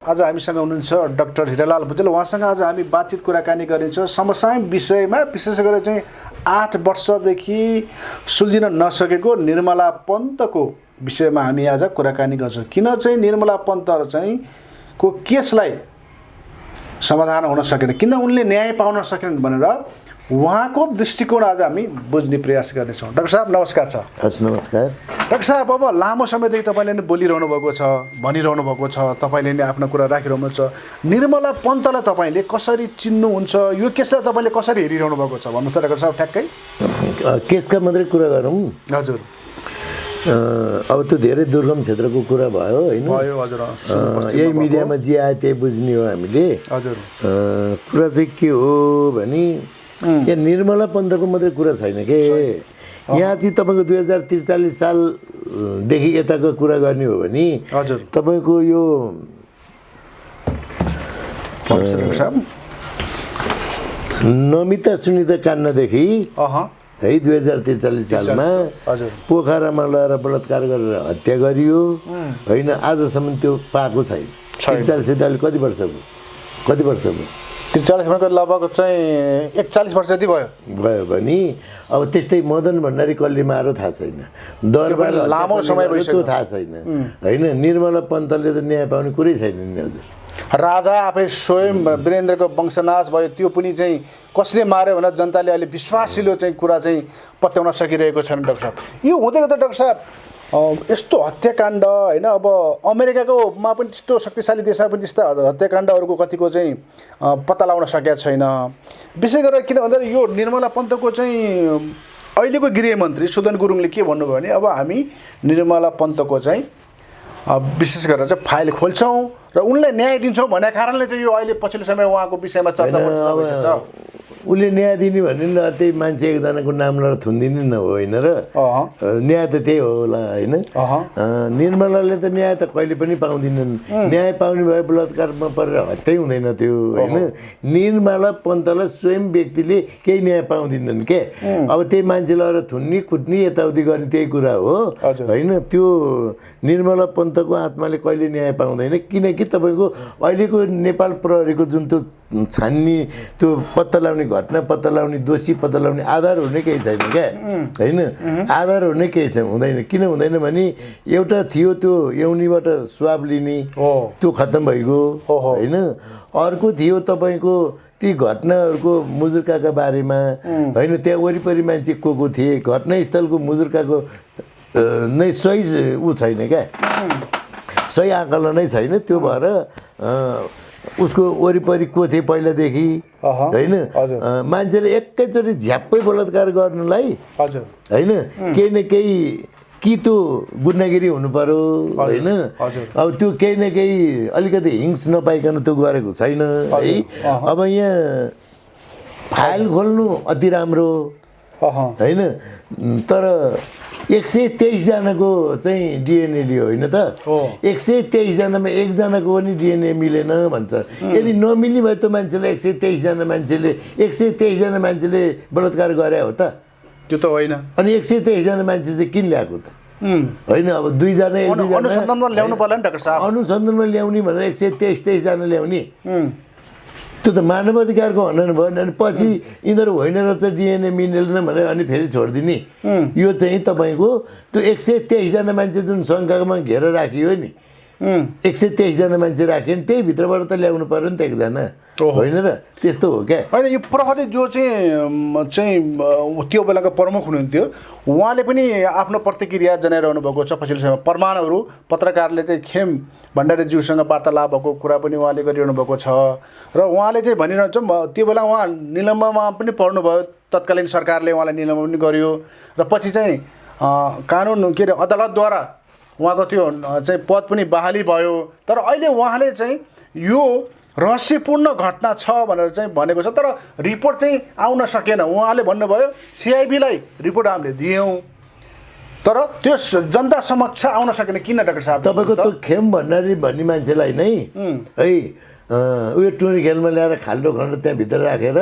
आज हामीसँग हुनुहुन्छ डाक्टर हिरालाल भुजेल। उहाँसँग आज हामी बातचित कुराकानी गरिन्छौँ समसामयिक विषयमा, विशेष गरेर चाहिँ 8 वर्षदेखि सुल्झिन नसकेको निर्मला पन्तको विषयमा हामी आज कुराकानी गर्छौँ। किन चाहिँ निर्मला पन्त चाहिँ को केसलाई समाधान हुन सकेन, किन उनले न्याय पाउन सकेनन् भनेर उहाँको दृष्टिकोण आज हामी बुझ्ने प्रयास गर्नेछौँ। डाक्टर साहब नमस्कार छ। हजुर नमस्कार। डाक्टर साहब, अब लामो समयदेखि तपाईँले नै बोलिरहनु भएको छ, भनिरहनु भएको छ, तपाईँले नै आफ्नो कुरा राखिरहनु छ। निर्मला पन्तलाई तपाईँले कसरी चिन्नुहुन्छ, यो केसलाई तपाईँले कसरी हेरिरहनु भएको छ भन्नुहोस् त डाक्टर साहब ठ्याक्कै। केसका मात्रै कुरा गरौँ। हजुर। अब त्यो धेरै दुर्गम क्षेत्रको कुरा भयो होइन। भयो हजुर। यही मिडियामा जे आयो त्यही बुझ्ने हो हामीले। हजुर। कुरा चाहिँ के हो भने यहाँ निर्मला पन्तको मात्रै कुरा छैन के। यहाँ चाहिँ तपाईँको 2043 सालदेखि यताको कुरा गर्ने हो भने हजुर तपाईँको यो नमिता सुनिता काण्डदेखि है 2043 सालमा पोखरामा लगेर बलात्कार गरेर हत्या गरियो होइन। आजसम्म त्यो पाएको छैन। 43 कति वर्ष भयो? 43 भनेको लगभग चाहिँ 41 वर्ष जति भयो भने अब त्यस्तै मदन भण्डारी कल्ली मारो थाहा छैन, दरबार लामो समय त्यो थाहा छैन होइन। निर्मला पन्तले त न्याय पाउने कुरै छैन नि हजुर। राजा आफै स्वयं वीरेन्द्रको वंशनाश भयो, त्यो पनि चाहिँ कसले मार्यो भनेर जनताले अहिले विश्वासिलो चाहिँ कुरा चाहिँ पत्याउन सकिरहेको छैन डाक्टर साहब। यो हुँदै गर्दा डाक्टर साहब यस्तो हत्याकाण्ड होइन, अब अमेरिकाकोमा पनि त्यस्तो शक्तिशाली देशमा पनि त्यस्ता हत्याकाण्डहरूको कतिको चाहिँ पत्ता लगाउन सकेका छैन। विशेष गरेर किन भन्दा यो निर्मला पन्तको चाहिँ अहिलेको गृहमन्त्री सुदन गुरुङले के भन्नुभयो भने अब हामी निर्मला पन्तको चाहिँ विशेष गरेर चाहिँ फाइल खोल्छौँ र उनलाई न्याय दिन्छौँ भन्ने कारणले चाहिँ यो अहिले पछिल्लो समय उहाँको विषयमा चर्चा भइरहेछ। उसले न्याय दिने भने नि त्यही मान्छे एकजनाको नाम लिएर थुनिदिने न होइन र न्याय त त्यही होला होइन। निर्मलाले त न्याय त कहिले पनि पाउँदिनन्। न्याय पाउने भए बलात्कारमा परेर हत्या हुँदैन त्यो होइन। निर्मला पन्तलाई स्वयं व्यक्तिले केही न्याय पाउँदिनन् के। अब त्यही मान्छे लगेर थुन्ने कुट्ने यताउति गर्ने त्यही कुरा हो होइन। त्यो निर्मला पन्तको आत्माले कहिले न्याय पाउँदैन, किनकि तपाईँको अहिलेको नेपाल प्रहरीको जुन त्यो छान्ने त्यो पत्ता लगाउने घटना पत्ता लगाउने दोषी पत्ता लगाउने आधारहरू नै केही छैन क्या होइन। आधारहरू नै केही छैन, हुँदैन। किन हुँदैन भने एउटा थियो त्यो यौनीबाट स्वाब लिने, त्यो खत्तम भइगयो होइन। अर्को थियो तपाईँको ती घटनाहरूको मुजुर्काका बारेमा होइन। त्यहाँ वरिपरि मान्छे को थिए, घटनास्थलको मुजुर्काको नै सही ऊ छैन क्या, सही आकलनै छैन। त्यो भएर उसको वरिपरि को थिए पहिलादेखि होइन। मान्छेले एकैचोटि झ्याप्पै बलात्कार गर्नुलाई होइन केही न केही कि त्यो गुन्डागिरी हुनु पर्यो होइन। अब त्यो केही न केही अलिकति हिंस नपाइकन त्यो गरेको छैन है। अब यहाँ फाइल खोल्नु अति राम्रो होइन, तर 123 जनाको चाहिँ डिएनए लियो होइन त। 123 जनामा एकजनाको पनि डिएनए मिलेन भन्छ। यदि नमिल्ने भए त मान्छेले 123 जना मान्छेले 123 जना मान्छेले बलात्कार गरे हो त? त्यो त होइन। अनि 123 जना मान्छे चाहिँ किन ल्याएको त होइन। अब 2 जना अनुसन्धानमा ल्याउनु पर्ला नि डाक्टर साहब। अनुसन्धानमा ल्याउने भनेर 123 जना ल्याउने त्यो त मानव अधिकारको हनन भयो। अनि पछि यिनीहरू होइन रहेछ डिएनए मिलेन भनेर अनि फेरि छोडिदिने, यो चाहिँ तपाईँको त्यो 123 जना मान्छे जुन शङ्कामा घेरेर राखियो नि, 123 जना मान्छे राख्यो नि, त्यही भित्रबाट त ल्याउनु पर्यो नि त एकजना होइन र। त्यस्तो हो क्या होइन। यो प्रहरी जो चाहिँ त्यो बेलाको प्रमुख हुनुहुन्थ्यो, उहाँले पनि आफ्नो प्रतिक्रिया जनाइरहनु भएको छ पछिल्लो समयमा। प्रमाणहरू पत्रकारले चाहिँ खेम भण्डारीज्यूसँग वार्तालाप भएको कुरा पनि उहाँले गरिरहनु भएको छ र उहाँले चाहिँ भनिरहन्छ त्यो बेला उहाँ निलम्बनमा पनि पर्नुभयो, तत्कालीन सरकारले उहाँलाई निलम्बन पनि गर्यो र पछि चाहिँ कानुन के अरे अदालतद्वारा उहाँको त्यो चाहिँ पद पनि बहाली भयो। तर अहिले उहाँले चाहिँ यो रहस्यपूर्ण घटना छ भनेर चाहिँ भनेको छ, तर रिपोर्ट चाहिँ आउन सकेन। उहाँले भन्नुभयो सिआइबीलाई रिपोर्ट हामीले दियौँ, तर त्यो जनता समक्ष आउन सकेन। किन डाक्टर साहब? तपाईँको त्यो खेम भण्डारी भन्ने मान्छेलाई नै है उयो टुनी खेलमा ल्याएर खाल्डो खण्ड त्यहाँभित्र राखेर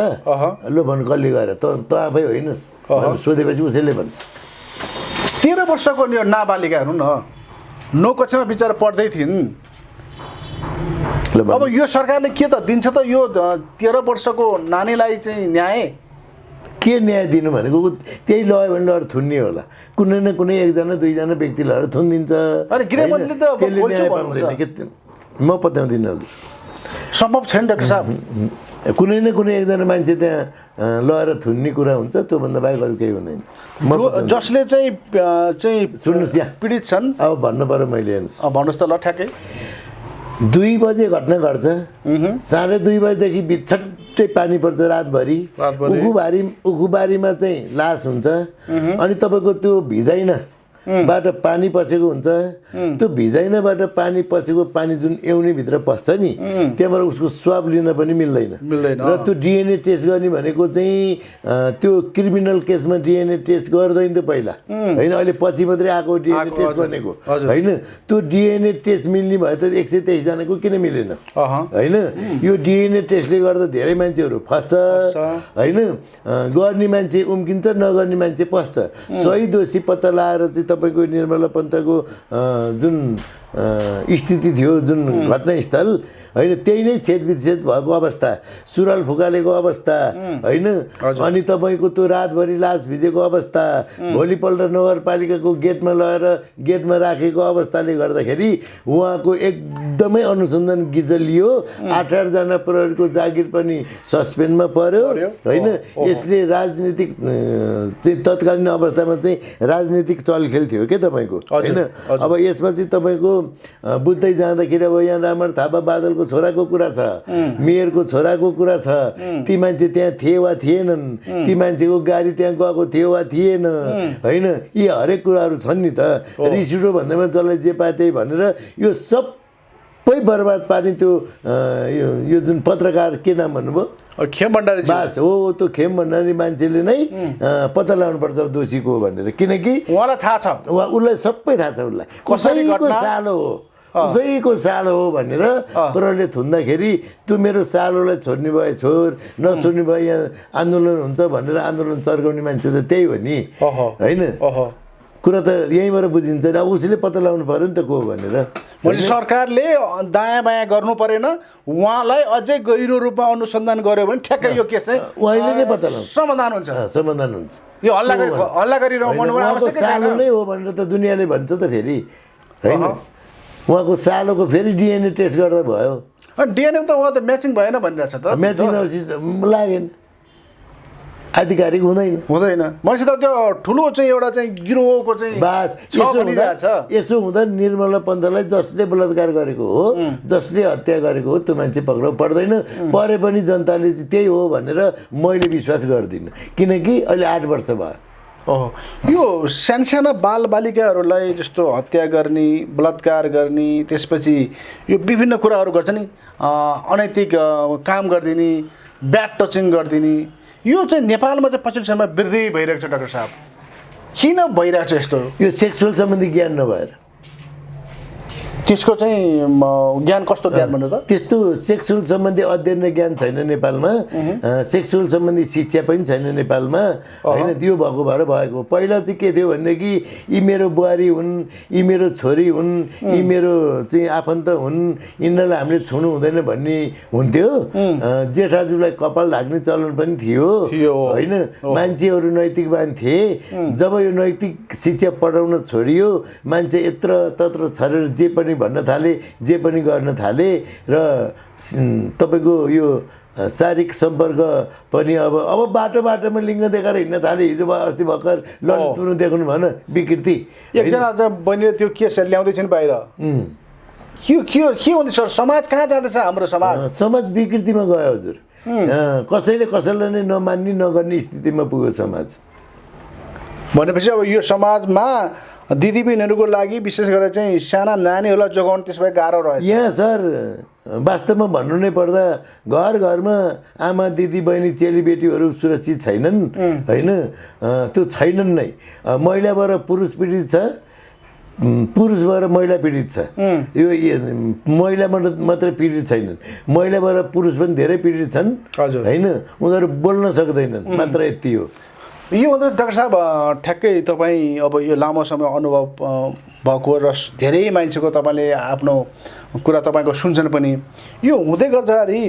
लो भन कसले गएर त आफै होइनस् सोधेपछि उसैले भन्छ। 13 वर्षको नाबालिका हुनु न, 9 कक्षामा बिचरा पढ्दै थिइन्, अब यो सरकारले के त दिन्छ त यो 13 वर्षको नानीलाई चाहिँ न्याय के न्याय दिनु भनेको त्यही लयो भने लगेर थुन्ने होला कुनै न कुनै एकजना दुईजना व्यक्ति लगेर थुनिदिन्छ त्यसले न्याय पाउँदैन के म पत्याउँदिनँ हजुर सम्भव छैन डाक्टर साहब कुनै न कुनै एकजना मान्छे त्यहाँ लगेर थुन्ने कुरा हुन्छ त्योभन्दा बाहेक अरू केही हुँदैन जसले चाहिँ सुन्नुहोस् यहाँ पीडित छन् अब भन्नु पर्यो मैले हेर्नुहोस् भन्नुहोस् त ल ठ्याक्कै 2 बजे घटना घट्छ 2:30 बजेदेखि बिछट्टै पानी पर्छ रातभरि उखुबारीमा चाहिँ लास हुन्छ अनि तपाईँको त्यो भिजाइनाबाट पानी पसेको हुन्छ त्यो भिजाइनाबाट पानी पसेको पानी जुन एउनीभित्र पस्छ नि त्यहाँबाट उसको स्वाब लिन पनि मिल्दैन र त्यो डिएनए टेस्ट गर्ने भनेको चाहिँ त्यो क्रिमिनल केसमा डिएनए टेस्ट गर्दैन त्यो पहिला होइन अहिले पछि मात्रै आएको डिएनए टेस्ट भनेको होइन त्यो डिएनए टेस्ट मिल्ने भए त 123 जनाको किन मिलेन होइन यो डिएनए टेस्टले गर्दा धेरै मान्छेहरू फस्छ होइन गर्ने मान्छे उम्किन्छ नगर्ने मान्छे पस्छ सही दोषी पत्ता लगाएर चाहिँ तपाईँको निर्मला पन्तको जुन स्थिति थियो जुन घटनास्थल होइन त्यही नै छेदविच्छेद भएको अवस्था सुरुवाल फुकालेको अवस्था होइन अनि तपाईँको त्यो रातभरि लास भिजेको अवस्था भोलिपल्ट नगरपालिकाको गेटमा लगेर गेटमा राखेको अवस्थाले गर्दाखेरि उहाँको एकदमै अनुसन्धान गिजलियो 8 जना प्रहरीको जागिर पनि सस्पेन्डमा पर्यो होइन यसले राजनीतिक चाहिँ तत्कालीन अवस्थामा चाहिँ राजनीतिक चलखेल थियो के तपाईँको होइन अब यसमा चाहिँ तपाईँको बुझ्दै जाँदाखेरि अब यहाँ रामर थापा बादलको छोराको कुरा छ मेयरको छोराको कुरा छ ती मान्छे त्यहाँ थिए वा थिएनन् ती मान्छेको गाडी त्यहाँ गएको थियो वा थिएन होइन यी हरेक कुराहरू छन् नि त रिसिडो भन्दैमा जसलाई जे पाए त्यही भनेर यो सबै बर्बाद पार्ने त्यो यो जुन पत्रकार के नाम भन्नुभयो खेम भण्डारी बास हो त्यो खेम भण्डारी मान्छेले नै पत्ता लगाउनुपर्छ दोषीको भनेर किनकि उहाँलाई थाहा छ उसलाई सबै थाहा छ उसलाई कसैको सालो हो उसैको सालो हो भनेर प्रहरीले थुन्दाखेरि त्यो मेरो सालोलाई छोड्ने भए छोड नछोड्ने भए यहाँ आन्दोलन हुन्छ भनेर आन्दोलन चर्काउने मान्छे त त्यही हो नि होइन कुरा त यहीँबाट बुझिन्छ नि अब उसले पत्ता लगाउनु पऱ्यो नि त को भनेर मैले सरकारले दायाँ बायाँ गर्नु परेन उहाँलाई अझै गहिरो रूपमा अनुसन्धान गर्यो भने ठ्याक्कै यो केस चाहिँ उहाँले नै पत्ता लगाउँछ समाधान हुन्छ समाधान हुन्छ यो हल्ला गरिरहनु सालो नै हो भनेर त दुनियाँले भन्छ त फेरि होइन उहाँको सालोको फेरि डिएनए टेस्ट गर्दा भयो डिएनए त उहाँ त म्याचिङ भएन भनिरहेछ त म्याचिङ लागेन आधिकारिक हुँदैन मान्छे त त्यो ठुलो चाहिँ एउटा चाहिँ गिरोहको चाहिँ बास यसो हुँदा निर्मला पन्तलाई जसले बलात्कार गरेको हो जसले हत्या गरेको हो त्यो मान्छे पक्राउ पर्दैन परे पनि जनताले चाहिँ त्यही हो भनेर मैले विश्वास गर्दिनँ किनकि अहिले 8 वर्ष भयो यो सानसाना बालबालिकाहरूलाई जस्तो हत्या गर्ने बलात्कार गर्ने त्यसपछि यो विभिन्न कुराहरू गर्छ नि अनैतिक काम गरिदिने ब्याड टचिङ गरिदिने यो चाहिँ नेपालमा चाहिँ पछिल्लो समयमा वृद्धि भइरहेको छ डाक्टर साहब किन भइरहेको छ यस्तो यो सेक्सुअल सम्बन्धी ज्ञान नभएर त्यसको चाहिँ ज्ञान कस्तो ज्ञान भन्नु त त्यस्तो सेक्सुअल सम्बन्धी अध्ययन र ज्ञान छैन नेपालमा सेक्सुअल सम्बन्धी शिक्षा पनि छैन नेपालमा होइन त्यो भएको भएर भएको पहिला चाहिँ के थियो भनेदेखि यी मेरो बुहारी हुन् यी मेरो छोरी हुन् यी मेरो चाहिँ आफन्त हुन् यिनीहरूलाई हामीले छुनु हुँदैन भन्ने हुन्थ्यो जेठाजुलाई कपाल ढाक्ने चलन पनि थियो होइन मान्छेहरू नैतिकवान थिए जब यो नैतिक शिक्षा पढाउन छोडियो मान्छे यत्र तत्र छरेर जे पनि भन्न थाले जे पनि गर्न थाले र तपाईँको यो शारीरिक सम्पर्क पनि अब बाटोमा लिङ्ग देखाएर हिँड्न थाले हिजो अस्ति भर्खर ललितपुरमा देख्नु भएन विकृति एकजना बहिनीले त्यो केस ल्याउँदै छिन् बाहिर के हुँदैछ समाज कहाँ जाँदैछ हाम्रो समाज विकृतिमा गयो हजुर कसैले कसैलाई नै नमान्ने नगर्ने स्थितिमा पुग्यो समाज भनेपछि अब यो समाजमा दिदीबहिनीहरूको लागि विशेष गरेर चाहिँ साना नानीहरूलाई जोगाउनु त्यसमा गाह्रो रहेछ यहाँ सर वास्तवमा भन्नु नै पर्दा घरमा आमा दिदी बहिनी चेलीबेटीहरू सुरक्षित छैनन् होइन त्यो छैनन् नै महिलाबाट पुरुष पीडित छ पुरुषबाट महिला पीडित छ यो महिलाबाट मात्रै पीडित छैनन् महिलाबाट पुरुष पनि धेरै पीडित छन् होइन उनीहरू बोल्न सक्दैनन् मात्र यति हो यो भन्दा डाक्टर साहब ठ्याक्कै तपाईँ अब यो लामो समय अनुभव भएको र धेरै मान्छेको तपाईँले आफ्नो कुरा तपाईँको सुन्छन् पनि यो हुँदै गर्दाखेरि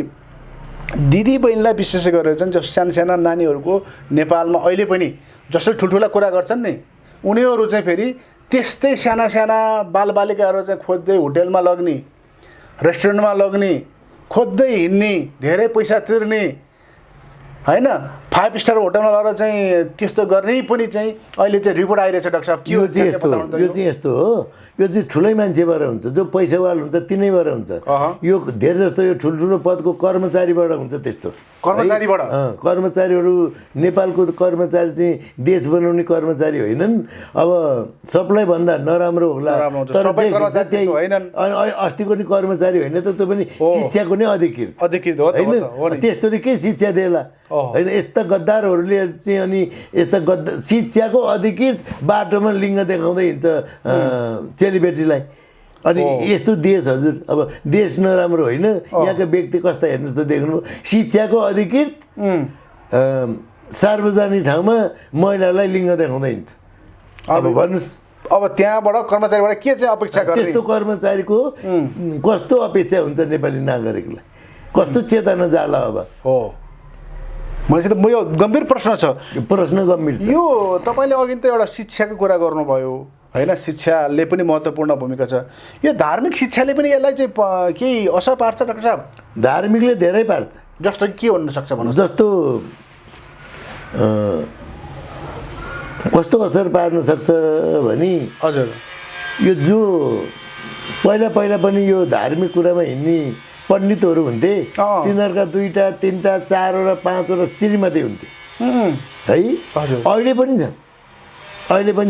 दिदी बहिनीलाई विशेष गरेर चाहिँ जो साना नानीहरूको नेपालमा अहिले पनि जसरी ठुल्ठुला कुरा गर्छन् नि उनीहरू चाहिँ फेरि त्यस्तै साना बालबालिकाहरू चाहिँ खोज्दै होटेलमा लग्ने रेस्टुरेन्टमा लग्ने खोज्दै हिँड्ने धेरै पैसा तिर्ने हैन 5 स्टार होटलमा लगेर चाहिँ त्यस्तो गर्ने पनि चाहिँ अहिले चाहिँ रिपोर्ट आइरहेछ डाक्टर साहब यो चाहिँ यस्तो हो यो चाहिँ ठुलै मान्छेबाट हुन्छ जो पैसावाल हुन्छ तिनैबाट हुन्छ यो धेरै जस्तो यो ठुल्ठुलो पदको कर्मचारीबाट हुन्छ त्यस्तो कर्मचारीहरू नेपालको कर्मचारी चाहिँ देश बनाउने कर्मचारी होइनन् अब सबलाई भन्दा नराम्रो होला तर अस्तिको नि कर्मचारी होइन त त्यो पनि शिक्षाको नै अधिकृत होइन त्यस्तोले के शिक्षा देला होइन यस्ता गद्दारहरूले चाहिँ अनि यस्ता शिक्षाको अधिकृत बाटोमा लिङ्ग देखाउँदै हिँड्छ चेलीबेटीलाई अनि यस्तो देश हजुर अब देश नराम्रो होइन यहाँका व्यक्ति कस्ता हेर्नुहोस् त देख्नुभयो शिक्षाको अधिकृत सार्वजनिक ठाउँमा महिलालाई लिङ्ग देखाउँदै हिँड्छ अब भन्नुहोस् अब त्यहाँबाट कर्मचारीबाट के चाहिँ अपेक्षा गर्ने त्यस्तो कर्मचारीको कस्तो अपेक्षा हुन्छ नेपाली नागरिकलाई कस्तो चेतना जाला अब हो भनेपछि त यो गम्भीर प्रश्न छ प्रश्न गम्भीर छ यो तपाईँले अघि त एउटा शिक्षाको कुरा गर्नुभयो होइन शिक्षाले पनि महत्त्वपूर्ण भूमिका छ यो धार्मिक शिक्षाले पनि यसलाई चाहिँ केही असर पार्छ डाक्टर साहब धार्मिकले धेरै पार्छ जस्तो के हुनसक्छ भन्नु जस्तो कस्तो असर पार्न सक्छ भने हजुर यो जो पहिला पनि यो धार्मिक कुरामा हिँड्ने पण्डितहरू हुन्थे तिनीहरूका 2टा 3टा 4वटा 5वटा श्रीमती हुन्थे है अहिले पनि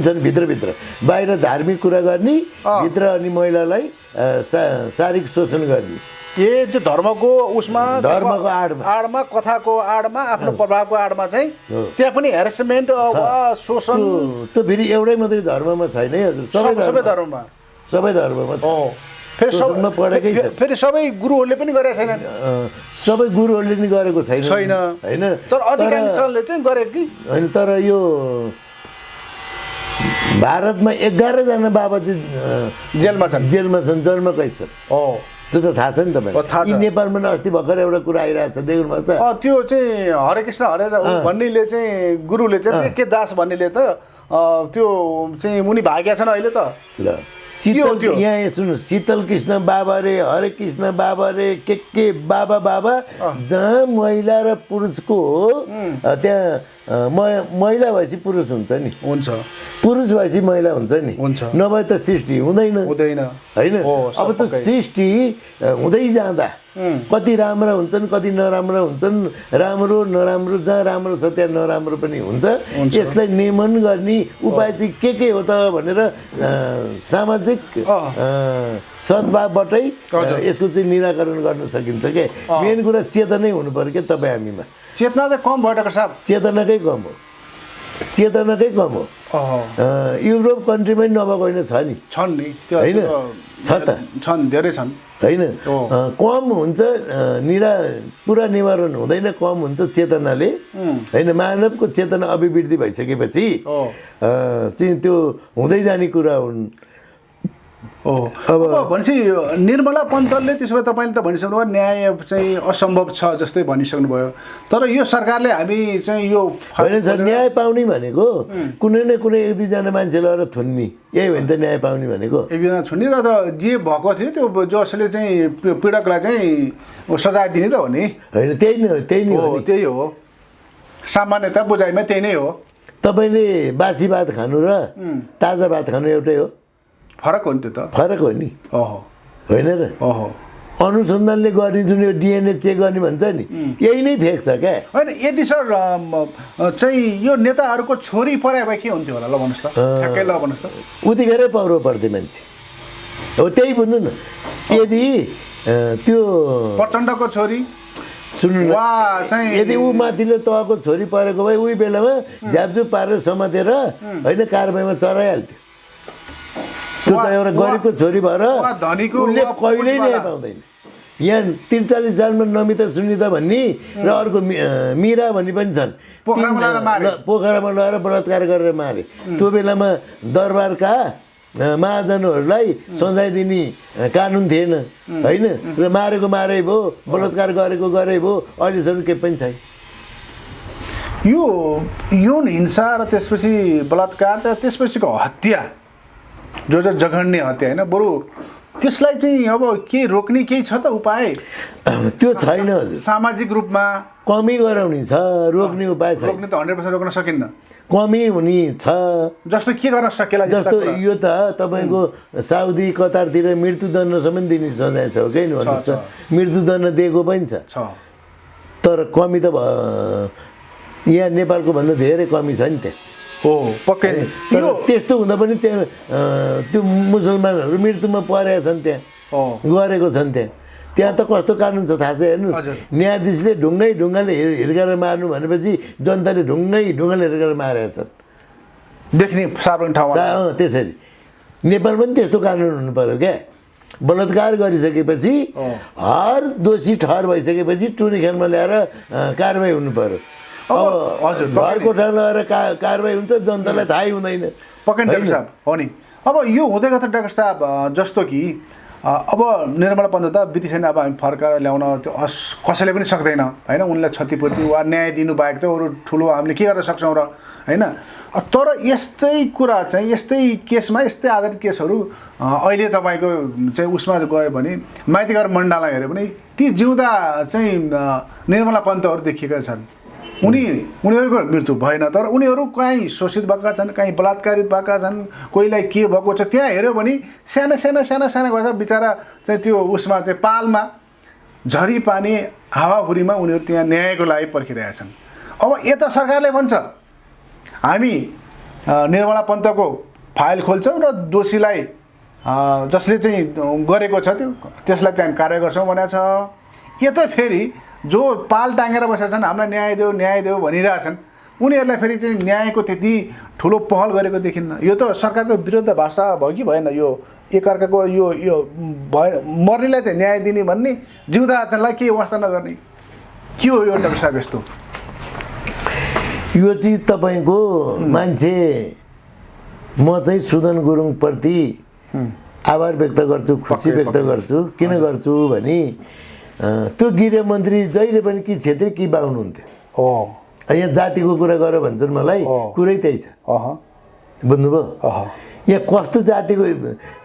छन् भित्रभित्र बाहिर धार्मिक कुरा गर्ने भित्र अनि महिलालाई शारीरिक शोषण गर्ने त्यो धर्मको उसमा धर्मको आडमा कथाको आडमा आफ्नो प्रभावको आडमा चाहिँ त्यहाँ पनि हेरेसमेन्ट शोषण त्यो फेरि एउटै मात्रै धर्ममा छैन है हजुर सबै धर्ममा छ फेरि सबै गुरुहरूले पनि गरेका छैनन् सबै गुरुहरूले नि गरेको छैन होइन तर अधिकांशले चाहिँ गरे कि होइन तर यो भारतमा 11 जना बाबा चाहिँ जेलमा छन् जन्मकै छन् त्यो त थाहा छ नि तपाईँलाई नेपालमा अस्ति भर्खर एउटा कुरा आइरहेको छ देख्नुभएको छ त्यो चाहिँ हरे कृष्ण हरे भन्नेले चाहिँ गुरुले चाहिँ के दास भन्नेले त त्यो चाहिँ मुनि भागेका छन् अहिले त ल यहाँ सुन्नु शीतल कृष्ण बाबा रे हरे कृष्ण बाबा रे के बाबा जहाँ महिला र पुरुषको त्यहाँ महिला भएपछि पुरुष हुन्छ नि पुरुष भएपछि महिला हुन्छ नि नभए त सृष्टि हुँदैन होइन अब त सृष्टि हुँदै जाँदा कति राम्रा हुन्छन् कति नराम्रा हुन्छन् राम्रो नराम्रो जहाँ राम्रो छ त्यहाँ नराम्रो पनि हुन्छ यसलाई नियमन गर्ने उपाय चाहिँ के हो त भनेर सामाजिक सद्भावबाटै यसको चाहिँ निराकरण गर्न सकिन्छ के मेन कुरा चेतनै हुनु पर्यो क्या तपाईँ हामीमा चेतना त कम भयो डाक्टर साहब चेतनाकै कम हो युरोप कन्ट्रीमै नभएको होइन छन् नि होइन छ त छन् धेरै छन् होइन कम हुन्छ पुरा निवारण हुँदैन कम हुन्छ चेतनाले होइन मानवको चेतना अभिवृद्धि भइसकेपछि चाहिँ त्यो हुँदै जाने कुरा हुन् अब भनेपछि निर्मला पन्तले त्यसो भए तपाईँले त भनिसक्नुभयो न्याय चाहिँ असम्भव छ जस्तै भनिसक्नुभयो तर यो सरकारले हामी चाहिँ यो होइन सर न्याय पाउने भनेको कुनै न कुनै 1-2 मान्छे लगाएर थुन्ने यही हो नि त न्याय पाउने भनेको एकजना थुन्ने र त जे भएको थियो त्यो जसले चाहिँ पीडकलाई चाहिँ सजाय दिने त हो नि होइन त्यही हो सामान्यतः बुझाइमा त्यही नै हो तपाईँले बासी भात खानु र ताजा भात खानु एउटै हो फरक हो नि त्यो त फरक हो नि होइन र अनुसन्धानले गर्ने जुन यो डिएनए चेक गर्ने भन्छ नि यही नै फेक छ क्या होइन यदि सर चाहिँ यो नेताहरूको छोरी परायो भए के हुन्थ्यो होला ल भन्नुहोस् त ठ्याक्कै ल भन्नुहोस् त उतिखेरै पौरो पर्थ्यो मान्छे हो त्यही बुझ्नु न यदि त्यो प्रचण्डको छोरी सुन्नु यदि ऊ माथिल्लो तहको छोरी परेको भए उही बेलामा झ्यापझुप पारेर समातेर होइन कारबाहीमा चढाइहाल्थ्यो त्यो त एउटा गरिबको छोरी भएर उसले कहिल्यै न्याय पाउँदैन यहाँ 43 सालमा नमिता सुनिता भन्ने र अर्को मिरा भन्ने पनि छन्। पोखरामा लगेर बलात्कार गरेर मारे। त्यो बेलामा दरबारका महाजनहरूलाई सजाय दिने कानुन थिएन होइन, र मारेको मारै भयो, बलात्कार गरेको गरे भयो, अहिलेसम्म केही पनि छैन। यो यौन हिंसा र त्यसपछि बलात्कार र त्यसपछिको हत्या जो चाहिँ जघन्य हत्या होइन, बरु त्यसलाई चाहिँ अब के रोक्ने केही छ त उपाय? त्यो छैन हजुर। सामाजिक रूपमा कमी गराउने छ, रोक्ने उपाय छैन। रोक्ने त 100% रोक्न सकिन्न, कमी हुने छ। जस्तो के गर्न सकेला? जस्तो यो त तपाईँको साउदी कतारतिर मृत्युदण्डसम्म दिने सजाय छ हो, किन भन्नुहोस् त? मृत्युदण्ड दिएको पनि छ, तर कमी त यहाँ नेपालको भन्दा धेरै कमी छ नि त्यहाँ। हो पक्कै। तर त्यस्तो हुँदा पनि त्यहाँ त्यो मुसलमानहरू मृत्युमा परेका छन्, त्यहाँ गरेको छन्। त्यहाँ त कस्तो कानुन छ थाहा छ हेर्नुहोस्। न्यायाधीशले ढुङ्गाले हिर्काएर मार्नु भनेपछि जनताले ढुङ्गाले हिर्काएर मारेका छन्, देख्ने सार्वजनिक ठाउँमा। त्यसरी नेपाल पनि त्यस्तो कानुन हुनु पर्यो क्या। बलात्कार गरिसकेपछि हर दोषी ठहर भइसकेपछि टुनी खेलमा ल्याएर कारवाही हुनु पर्यो। अब घर कोठामा लगेर कारवाही हुन्छ, जनतालाई थाहै हुँदैन। पक्कै डाक्टर साहब हो नि। अब यो हुँदै गर्छ डाक्टर साहब, जस्तो कि अब निर्मला पन्त त बितिसकेन, अब हामी फर्काएर ल्याउन त्यो कसैले पनि सक्दैन होइन। उनलाई क्षतिपूर्ति वा न्याय दिनु बाहेक त अरू ठुलो हामीले के गर्न सक्छौँ र होइन। तर यस्तै कुरा चाहिँ यस्तै केसमा यस्तै आधारित केसहरू अहिले तपाईँको चाहिँ उसमा गयो भने माइतीघर मण्डललाई हेऱ्यो भने ती जिउँदा चाहिँ निर्मला पन्तहरू देखिएका छन्। उनीहरूको मृत्यु भएन, तर उनीहरू कहीँ शोषित भएका छन्, कहीँ बलात्कारित भएका छन्, कोहीलाई के भएको छ। त्यहाँ हेऱ्यो भने साना भएछ बिचरा चाहिँ त्यो उसमा चाहिँ पालमा झरी पानी हावाहुरीमा उनीहरू त्यहाँ न्यायको लागि पर्खिरहेका छन्। अब यता सरकारले भन्छ हामी निर्मला पन्तको फाइल खोल्छौँ र दोषीलाई जसले चाहिँ गरेको छ त्यसलाई चाहिँ हामी कारवाही गर्छौँ भनेको छ। यता फेरि जो पाल टाँगेर बसेका छन्, हामीलाई न्याय देऊ भनिरहेछन्, उनीहरूलाई फेरि चाहिँ न्यायको त्यति ठुलो पहल गरेको देखिन्न। यो त सरकारको विरुद्ध भाषा भयो कि भएन? यो एकअर्काको यो मर्नेलाई त न्याय दिने भन्ने, जिउँदालाई के वास्ता नगर्ने, के हो यो डाक्टर साहब? यस्तो यो चिज तपाईँको मान्छे, म चाहिँ सुदन गुरुङप्रति आभार व्यक्त गर्छु, खुसी व्यक्त गर्छु। किन गर्छु भने त्यो गृहमन्त्री जहिले पनि कि छेत्री कि बाहुन हुन्थ्यो। यहाँ जातिको कुरा गर भन्छन् मलाई, कुरै त्यही छ। बुझ्नुभयो? यहाँ कस्तो जातिको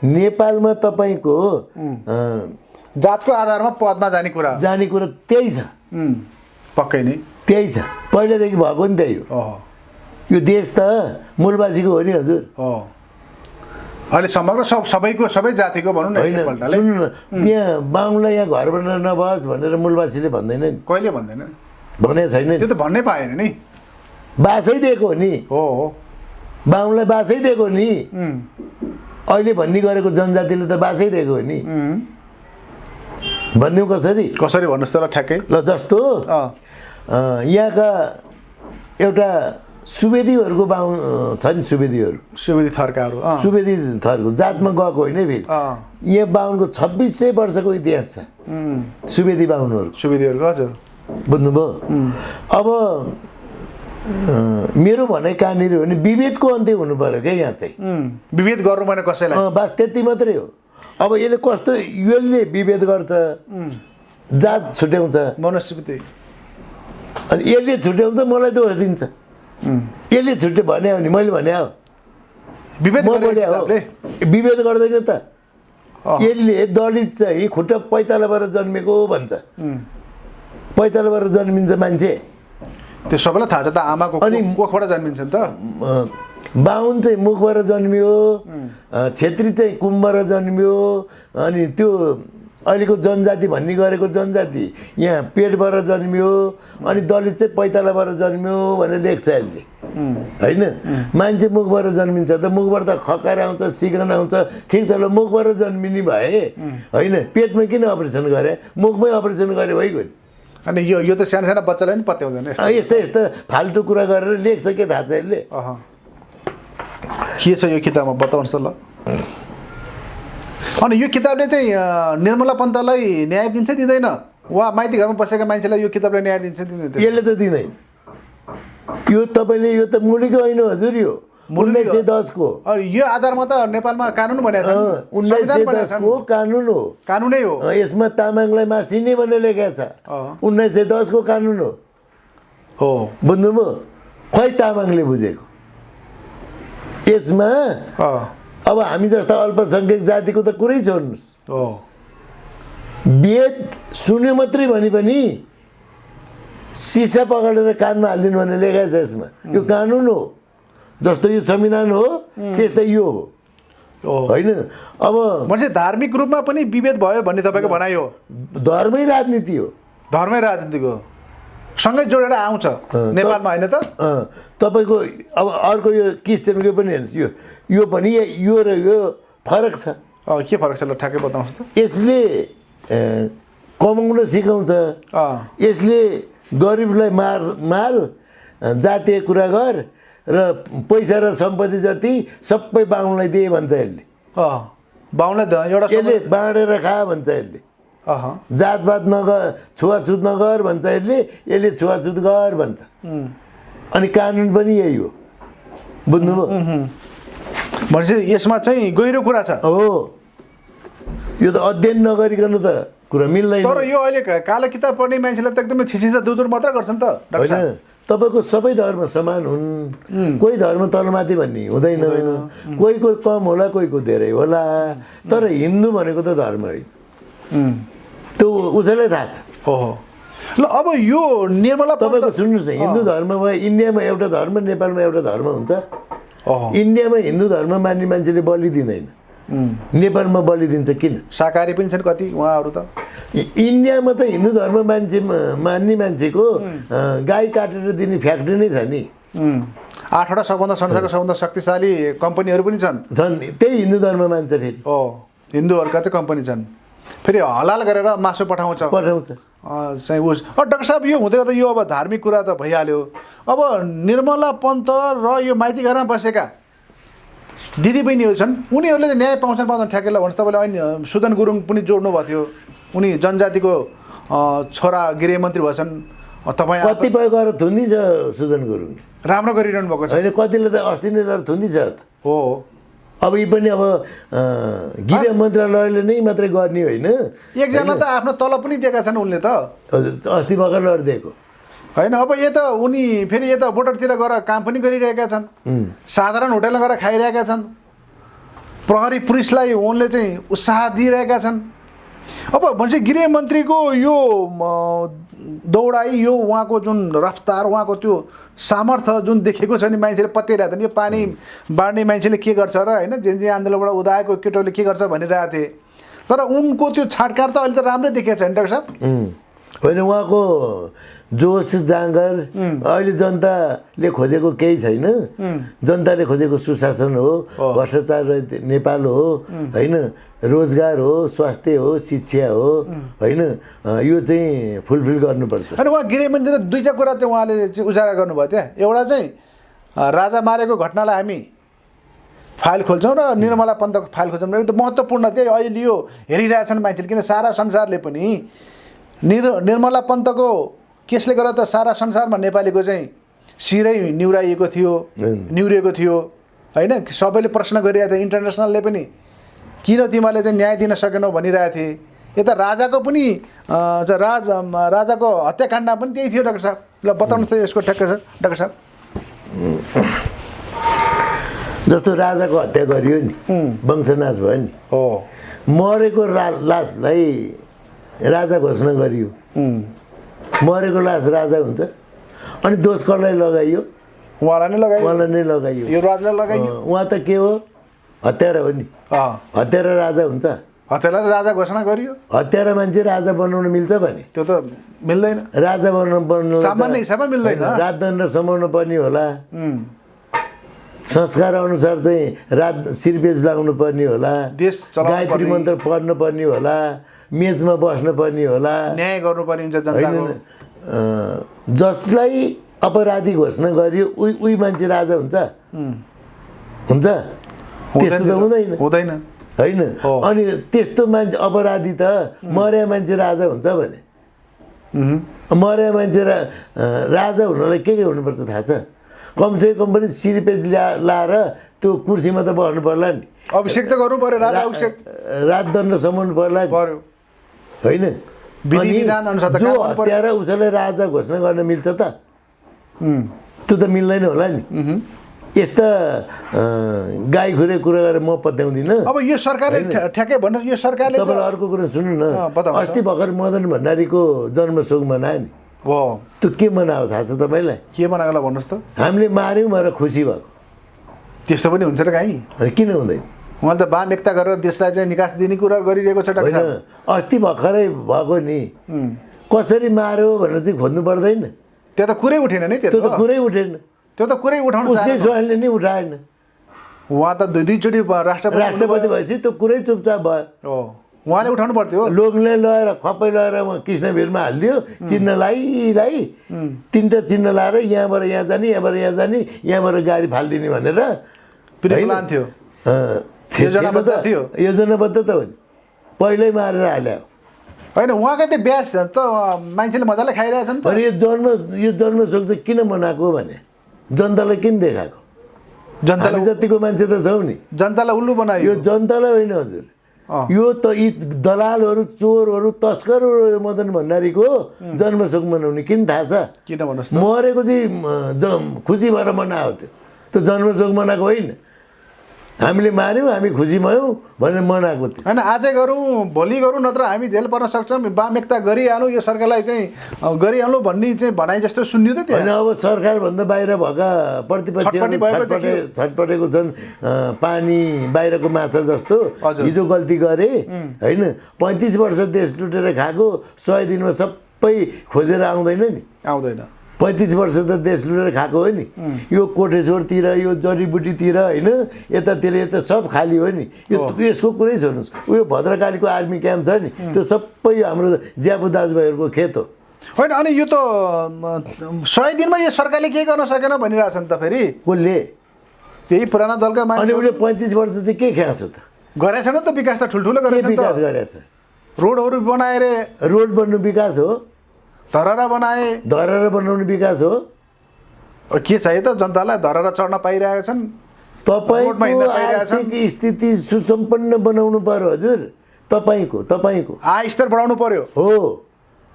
नेपालमा तपाईँको जातको आधारमा पदमा जाने कुरा त्यही छ। पक्कै नै त्यही छ, पहिलादेखि भएको नि त्यही हो। यो देश त मूलवासीको हो नि हजुर। अहिले समग्र सबै जातिको भनौँ न। होइन सुन्नु न, त्यहाँ बाहुनलाई यहाँ घर बनाएर नबस् भनेर मूलवासीले भन्दैन नि, कहिले भन्दैन, भनेको छैन। त्यो त भन्नै पाएन नि, बासै दिएको हो नि। बाहुनलाई बासै दिएको नि। अहिले भन्ने गरेको जनजातिले त बासै दिएको हो नि। भनिदिउँ कसरी भन्नुहोस् त ल ठ्याक्कै। ल जस्तो यहाँका एउटा सुवेदीहरूको बाहुन छ नि, सुवेदी थरको जातमा गएको होइन फेरि। यहाँ बाहुनको 2600 वर्षको इतिहास छ, सुवेदी बाहुनहरूको। हजुर बुझ्नुभयो? अब मेरो भनाइ कहाँनिर हो भने विभेदको अन्त्य हुनु पर्यो क्या यहाँ चाहिँ। विभेद गर्नु भने कसैलाई बस त्यति मात्रै हो। अब यसले कस्तो यसले विभेद गर्छ, जात छुट्याउँछ, मनस्थिति, अनि यसले छुट्याउँछ, मलाई दोष दिन्छ। यसले छुट्यो भने हो नि, मैले भने हो विभेद गर्दैन त। यसले दलित चाहिँ खुट्टा पैतालाबाट जन्मेको भन्छ। पैतालाबाट जन्मिन्छ मान्छे, त्यो सबैलाई थाहा छ त। आमाको अनि मुखबाट जन्मिन्छ नि त। बाहुन चाहिँ मुखबाट जन्मियो, छेत्री चाहिँ कुम्भबाट जन्मियो, अनि त्यो अहिलेको जनजाति भन्ने गरेको जनजाति यहाँ पेटबाट जन्मियो, अनि दलित चाहिँ पैतालाबाट जन्मियो भनेर लेख्छ यसले होइन। मान्छे मुखबाट जन्मिन्छ त, मुखबाट त खकाएर आउँछ, सिकन आउँछ, ठिक छ। ल मुखबाट जन्मिने भए होइन, पेटमा किन अपरेसन गरे? मुखमै अपरेसन गरे भइगयो नि। अनि यो त सानो बच्चालाई पनि पत्याउँदैन। यस्ता फाल्टु कुरा गरेर लेख्छ के थाहा छ यसले। के छ यो किताबमा बताउनुहोस् त ल। अनि यो किताबले चाहिँ निर्मला पन्तलाई न्याय दिन्छ दिँदैन वा माइती घरमा बसेका मान्छेलाई यो किताबले न्याय दिन्छ दिँदैन यसले त दिँदैन यो तपाईँले यो त मुलीको होइन हजुर यो 1910 को यो आधारमा त नेपालमा कानुन बनेको छ 1910 को कानुन हो कानुनै हो यसमा तामाङलाई मासिने भनेर लेखेको छ 1910 को कानुन हो बुझ्नुभयो खै तामाङले बुझेको यसमा अब हामी जस्ता अल्पसङ्ख्यक जातिको त कुरै छोड्नुहोस् वेद सुन्यो मात्रै भने पनि सिसा पकडेर कानमा हालिदिनु भनेर लेखेको छ यसमा यो कानुन हो जस्तो यो संविधान हो त्यस्तै यो हो होइन अब मान्छे धार्मिक रूपमा पनि विभेद भयो भन्ने तपाईँको भनाइ हो धर्मै राजनीति हो धर्मै राजनीतिको सँगै जोडेर आउँछ नेपालमा होइन त तपाईँको अब अर्को यो क्रिस्चियनको पनि हेर्नुहोस् यो पनि यो र यो फरक छ के फरक छ ल ठ्याक्कै बताउनुहोस् त यसले कमाउन सिकाउँछ यसले गरिबलाई मार जातीय कुरा गर र पैसा र सम्पत्ति जति सबै बाहुनलाई दिए भन्छ यसले बाहुनलाई एउटा यसले बाँडेर खा भन्छ यसले जातपात नगर छुवाछुत नगर भन्छ यसले छुवाछुत गर भन्छ अनि कानुन पनि यही हो बुझ्नुभयो भनेपछि यसमा चाहिँ गहिरो कुरा छ हो यो त अध्ययन नगरिकन त कुरा मिल्दैन तर यो अहिले कालो किताब पढ्ने मान्छेलाई त एकदमै छिसिन्छ दुर मात्र गर्छन् त होइन तपाईँको सबै धर्म समान हुन् कोही धर्म तलमाथि भन्ने हुँदैन कोहीको कम होला कोहीको धेरै होला तर हिन्दू भनेको त धर्म होइन त्यो उसैलाई थाहा छ ल अब यो निर्मला तपाईँको सुन्नुहोस् न हिन्दू धर्ममा इन्डियामा एउटा धर्म नेपालमा एउटा धर्म हुन्छ इन्डियामा हिन्दू धर्म मान्ने मान्छेले बलि दिँदैन नेपालमा बलि दिन्छ किन शाकाहारी पनि छन् कति उहाँहरू त इन्डियामा त हिन्दू धर्म मान्ने मान्छेको गाई काटेर दिने फ्याक्ट्री नै छ नि 8वटा सबभन्दा संसारको सबभन्दा शक्तिशाली कम्पनीहरू पनि छन् त्यही हिन्दू धर्म मान्छ फेरि हिन्दूहरूका चाहिँ कम्पनी छन् फेरि हलाल गरेर मासु पठाउँछ चाहिँ उस डाक्टर साहब यो हुँदै गर्दा यो अब धार्मिक कुरा त भइहाल्यो अब निर्मला पन्त र यो माइती घरमा बसेका दिदीबहिनीहरू छन् उनीहरूले चाहिँ न्याय पाउँछन् पाउँछन् ठ्याक्कै भन्नुहोस् तपाईँले अहिले सुदन गुरुङ पनि जोड्नु भएको थियो उनी जनजातिको छोरा गृहमन्त्री भएछन् तपाईँ कतिपय गरेर थुन्दी छ सुदन गुरुङ राम्रो गरिरहनु भएको छ होइन कतिले त अस्ति नै गरेर थुन्दी छ हो अब यी पनि अब गृह मन्त्रालयले नै मात्रै गर्ने होइन एकजना त आफ्नो तलब पनि दिएका छन् उनले त अस्ति भर्खर लडिदिएको होइन अब यता उनी फेरि यता बोर्डरतिर गएर काम पनि गरिरहेका छन् साधारण होटलमा गएर खाइरहेका छन् प्रहरी पुलिसलाई उनले चाहिँ उत्साह दिइरहेका छन् अब भन्छ गृहमन्त्रीको यो दौडाइ यो उहाँको जुन रफ्तार उहाँको त्यो सामर्थ्य जुन देखेको छ नि मान्छेले पत्याइरहेको थियो यो पानी बाँड्ने मान्छेले के गर्छ र होइन जे आन्दोलनबाट उदाएको केटोले के गर्छ भनिरहेको थिए तर उनको त्यो छाटकाट त अहिले त राम्रै देखेको छ नि डाक्टर साहब होइन उहाँको जोस जाँगर अहिले जनताले खोजेको केही छैन जनताले खोजेको सुशासन हो भ्रष्टाचार रहित नेपाल हो होइन रोजगार हो स्वास्थ्य हो शिक्षा हो होइन यो चाहिँ फुलफिल गर्नुपर्छ अनि उहाँ गृहमन्त्रीले दुईवटा कुरा चाहिँ उहाँले चाहिँ उजागर गर्नुभयो त्यहाँ एउटा चाहिँ राजा मारेको घटनालाई हामी फाइल खोल्छौँ र निर्मला पन्तको फाइल खोल्छौँ र एकदम महत्त्वपूर्ण चाहिँ अहिले यो हेरिरहेछन् मान्छेले किन सारा संसारले पनि निर्मला पन्तको केसले गर्दा त सारा संसारमा नेपालीको चाहिँ शिरै निहुराइएको थियो निहुरिएको थियो होइन सबैले प्रश्न गरिरहेको थियो इन्टरनेसनलले पनि किन तिमीहरूले चाहिँ न्याय दिन सकेनौ भनिरहेको थिए यता राजाको पनि राजाको हत्याकाण्ड पनि त्यही थियो डाक्टर साहब ल बताउनुहोस् त यसको ठ्याक्कै छ डाक्टर साहब जस्तो राजाको हत्या गरियो नि वंशनाश भयो नि मरेको लासलाई राजा घोषणा गरियो मरेको लास राजा हुन्छ अनि दोष कसलाई लगाइयो उहाँलाई नै लगाइयो यो राजालाई लगाइयो उहाँ त के हो हत्यारा हो नि हत्यारा राजा हुन्छ हत्यारालाई राजा घोषणा गरियो हत्यारा मान्छे राजा बनाउन मिल्छ भने त्यो त मिल्दैन राजा बनाउनु सामान्य हिसाबमा मिल्दैन राजदण्ड समाउनु पर्ने होला संस्कार अनुसार चाहिँ शिरबेज लगाउनु पर्ने होला गायत्री मन्त्र पढ्नु पर्ने होला मेजमा बस्नु पर्ने होला न्याय गर्नुपर्ने हुन्छ जनताको जसलाई अपराधी घोषणा गरियो उही मान्छे राजा हुन्छ हुन्छ त्यस्तो त हुँदैन होइन अनि त्यस्तो मान्छे अपराधी त मर्या मान्छे राजा हुन्छ भने मर्या मान्छे राजा हुनलाई के हुनुपर्छ थाहा छ कमसेकम पनि सिरपेज लाएर त्यो कुर्सीमा त बस्नु पर्ला नि अभिषेक त गर्नु पर्यो राजा अभिषेक राजदण्ड समाउनु पर्ला पर्यो होइन विधि विधान अनुसार त जो हत्यारा उसैलाई राजा घोषणा गर्न मिल्छ त त्यो त मिल्दैन होला नि यस्ता गाईखुरे कुरा गरेर म पत्याउँदिनँ अब यो सरकारले ठ्याक्कै भन्नुहोस् यो सरकारले तपाईँलाई अर्को कुरा सुन्नु न अस्ति भर्खर मदन भण्डारीको जन्मशोक मनायो नि हो त्यो के मनायो थाहा छ तपाईँलाई के बनाएको भन्नुहोस् त हामीले मार्यौँ भनेर खुसी भएको त्यस्तो पनि हुन्छ र काहीँ किन हुँदैन उहाँले त वाम एकता गरेर देशलाई चाहिँ निकास दिने कुरा गरिरहेको छ होइन अस्ति भर्खरै भएको नि कसरी मार्यो भनेर चाहिँ खोज्नु पर्दैन त्यो त कुरै उठेन नि त्यो त कुरै उठेन त्यो त कुरै उठाउनु उसकै स्वयंले नि उठाएन उहाँ त दुईचोटि राष्ट्रपति भएपछि त्यो कुरै चुपचाप भयो हो उहाँले उठाउनु पर्थ्यो लोकले लगेर खप्पै लगेर कृष्णवीरमा हालिदियो चिन्ह लाइ तिनवटा चिन्ह लाएर यहाँबाट यहाँ जाने यहाँबाट यहाँ जाने यहाँबाट गाडी फालिदिने भनेर प्लान थियो योजनाबद्ध त हो नि पहिल्यै मारेर हाल्यो होइन उहाँकै त्यो ब्याज त मान्छेले मजाले खाइरहेछ नि त अनि यो जन्मशोक चाहिँ किन मनाएको भने जनतालाई किन देखाएको जनतालाई जतिको मान्छे त छौ नि जनतालाई उल्लु बनायो यो जनतालाई होइन हजुर यो त यी दलालहरू चोरहरू तस्करहरू मदन भण्डारीको जन्मशोक मनाउने किन थाहा छ किन भन्नुहोस् मरेको चाहिँ खुसी भएर मनाएको त्यो जन्मशोक मनाएको होइन हामीले मार्यौँ हामी खुसी भयौँ भनेर मनाएको थियो होइन आजै गरौँ भोलि गरौँ नत्र हामी जेल पर्न सक्छौँ वाम एकता गरिहालौँ यो सरकारलाई चाहिँ गरिहालौँ भन्ने चाहिँ भनाइ जस्तो सुन्यो त होइन अब सरकारभन्दा बाहिर भएका प्रतिपक्षहरू छटपटेको छन् पानी बाहिरको माछा जस्तो हिजो गल्ती गरे होइन 35 वर्ष देश लुटेर खाएको 100 दिनमा सबै खोजेर आउँदैन नि आउँदैन 35 वर्ष त देश लुटेर खाएको हो नि यो कोटेश्वरतिर यो जडीबुटीतिर होइन यतातिर यता सब खाली हो नि यो यसको कुरै छोड्नुहोस् उयो भद्रकालीको आर्मी क्याम्प छ नि त्यो सबै हाम्रो ज्यापु दाजुभाइहरूको खेत हो होइन अनि यो त 100 दिनमा यो सरकारले के गर्न सकेन भनिरहेछ नि त फेरि कसले त्यही पुराना दलका अनि उसले 35 वर्ष चाहिँ के ख्याएको छ त गरेछ न त विकास त ठुल्ठुलो गरेछ विकास गरेछ रोडहरू बनाएर रोड बन्नु विकास हो धरहरा बनाए धरहरा बनाउने विकास हो के चाहियो त जनतालाई धरहरा चढ्न पाइरहेका छन् तपाईँको आर्थिक स्थिति सुसम्पन्न बनाउनु पर्यो हजुर तपाईँको आय स्तर बढाउनु पर्यो हो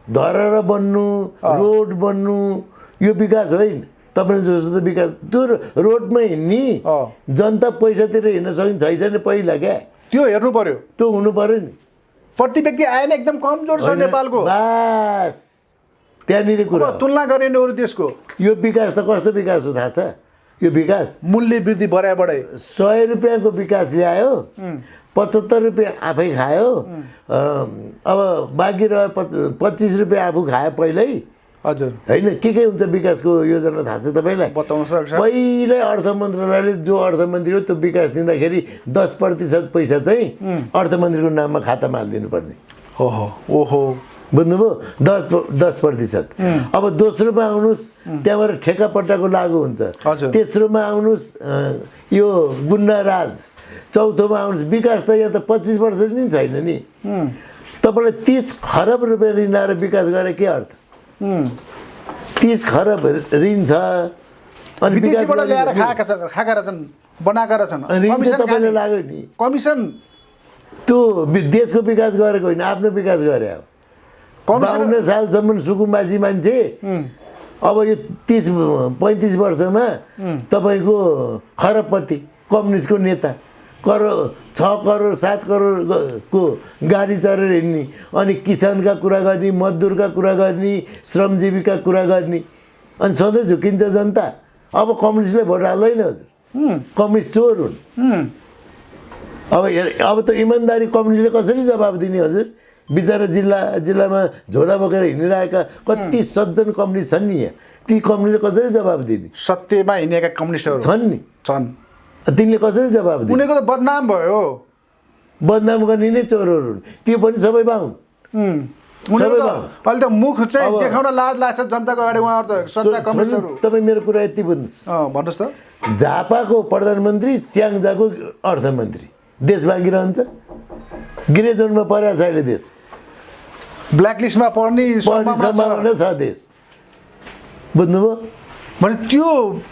धरहरा बन्नु रोड बन्नु यो विकास होइन तपाईँले जस्तो त विकास त्यो रोडमा हिँड्ने जनता पैसातिर हिँड्न सकिन्छ छैन पहिला क्या त्यो हेर्नु पर्यो त्यो हुनु पर्यो नि प्रति व्यक्ति आय नै एकदम कमजोर छ नेपालको बास त्यहाँनिर कुरा तुलना गर्ने अरू देशको यो विकास त कस्तो विकास हो थाहा छ यो विकास मूल्य वृद्धि बढाइ 100 रुपियाँको विकास ल्यायो 75 रुपियाँ आफै खायो अब बाँकी रह्यो 25 रुपियाँ आफू खायो पहिल्यै हजुर होइन के हुन्छ विकासको योजना थाहा छ तपाईँलाई बताउन सक्छ पहिल्यै अर्थ मन्त्रालयले जो अर्थमन्त्री हो त्यो विकास दिँदाखेरि 10% पैसा चाहिँ अर्थमन्त्रीको नाममा खातामा हालिदिनु पर्ने ओहो बुझ्नुभयो 10%। अब दोस्रोमा आउनुहोस् त्यहाँबाट ठेकापट्टाको लागु हुन्छ तेस्रोमा आउनुहोस् यो गुन्डा राज चौथोमा आउनुहोस् विकास त यहाँ त 25 वर्ष नि छैन नि तपाईँलाई 30 खरब रुपियाँ ऋण ल्याएर विकास गरे के अर्थ 30 खरब ऋण छ अनि विकास ल्याएर खाएका रहेछन् बनाएका रहेछन् ऋण चाहिँ तपाईँले लाग्यो नि कमिसन त्यो देशको विकास गरेको होइन आफ्नो विकास गरे अब 52 सालसम्म सुकुम्बासी मान्छे अब यो 35 वर्षमा तपाईँको खरबपति कम्युनिस्टको नेता 6 करोड 7 करोडको गाडी चढेर हिँड्ने अनि किसानका कुरा गर्ने मजदुरका कुरा गर्ने श्रमजीवीका कुरा गर्ने अनि सधैँ झुकिन्छ जनता अब कम्युनिस्टले भोट हाल्दैन हजुर कम्युनिस्ट चोर हुन् अब त इमान्दारी कम्युनिस्टले कसरी जवाब दिने हजुर बिचरा जिल्लामा झोला बोकेर हिँडिरहेका कति सज्जन कम्युनिस्ट छन् नि यहाँ ती कम्युनिस्टले कसरी जवाब दिने सत्यमा हिँडेका कम्युनिस्टहरू छन् नि तिनले कसरी जवाब दिने उनीहरूको त बदनाम भयो बदनाम गर्ने नै चोरहरू हुन् त्यो पनि सबै बाहुन अहिले त मुख चाहिँ देखाउन लाज लाग्छ जनताको अगाडि उहाँहरू त सच्चा कम्युनिस्टहरू तपाईँ मेरो कुरा यति बुझ्नुहोस् भन्नुहोस् त झापाको प्रधानमन्त्री स्याङ्जाको अर्थमन्त्री देश बाँकी रहन्छ ग्रे जोनमा परेको छ अहिले देश ब्ल्याकलिस्टमा पर्ने सम्भावना छ देश बुझ्नुभयो भने त्यो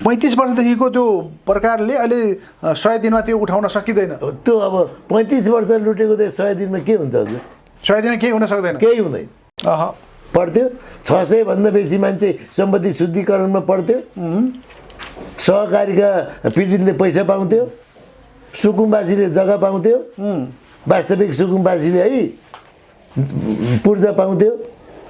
35 वर्षदेखिको त्यो प्रकारले अहिले 100 दिनमा त्यो उठाउन सकिँदैन त्यो अब 35 वर्ष लुटेको देश 100 दिनमा के हुन्छ हजुर 100 दिन केही हुन सक्दैन केही हुँदैन पर्थ्यो 600 भन्दा बेसी मान्छे सम्पत्ति शुद्धिकरणमा पर्थ्यो सहकारीका पीडितले पैसा पाउँथ्यो सुकुम्बासीले जग्गा पाउँथ्यो वास्तविक सुकुम्बासीले है पूर्जा पाउँथ्यो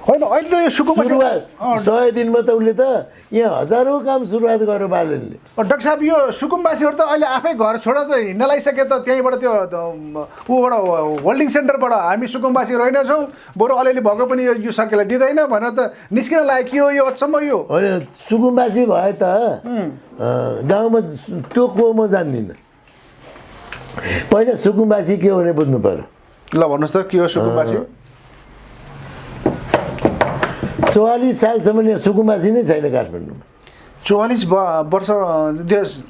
होइन अहिले त यो सुकुम्बासी सुरुवात 100 दिनमा त उसले त यहाँ हजारौँ काम सुरुवात गर्यो बालनले डाक्टर साहब यो सुकुम्बासीहरू त अहिले आफै घर छोडेर त हिँड्न लागिसके त त्यहीँबाट त्यो ऊबाट होल्डिङ सेन्टरबाट हामी सुकुम्बासी रहेनछौँ बरु अलिअलि भएको पनि यो सरकारले दिँदैन भनेर त निस्किन लागेको के हो यो अचम्म यो होइन सुकुम्बासी भए त गाउँमा त्यो को म जान्दिनँ पहिला सुकुम्बासी के हो भने बुझ्नु पर्यो ल भन्नुहोस् त के हो सुकुम्बासी 44 सालसम्म यहाँ सुकुम्बासी नै छैन काठमाडौँमा 44 वर्ष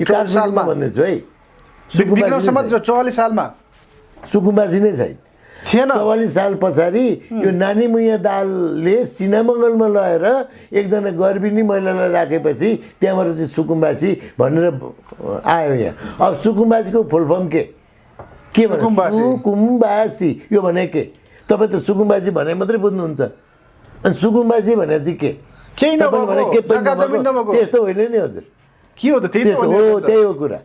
काठमाडौँमा भन्दैछु है सुकुम्बासी 44 सालमा सुकुम्बासी नै छैन थिएन 44 साल पछाडि यो नानी मुया दालले सिनामङ्गलमा लगेर एकजना गर्भिणी महिलालाई राखेपछि त्यहाँबाट चाहिँ सुकुम्बासी भनेर आयो यहाँ अब सुकुम्बासीको फुल फर्म के भने सुकुम्बासी यो भने के तपाईँ त सुकुम्बासी भने मात्रै बुझ्नुहुन्छ अनि सुकुम्बासी भने चाहिँ के केही नभएको त्यस्तो होइन नि हजुर के हो त त्यही हो कुरा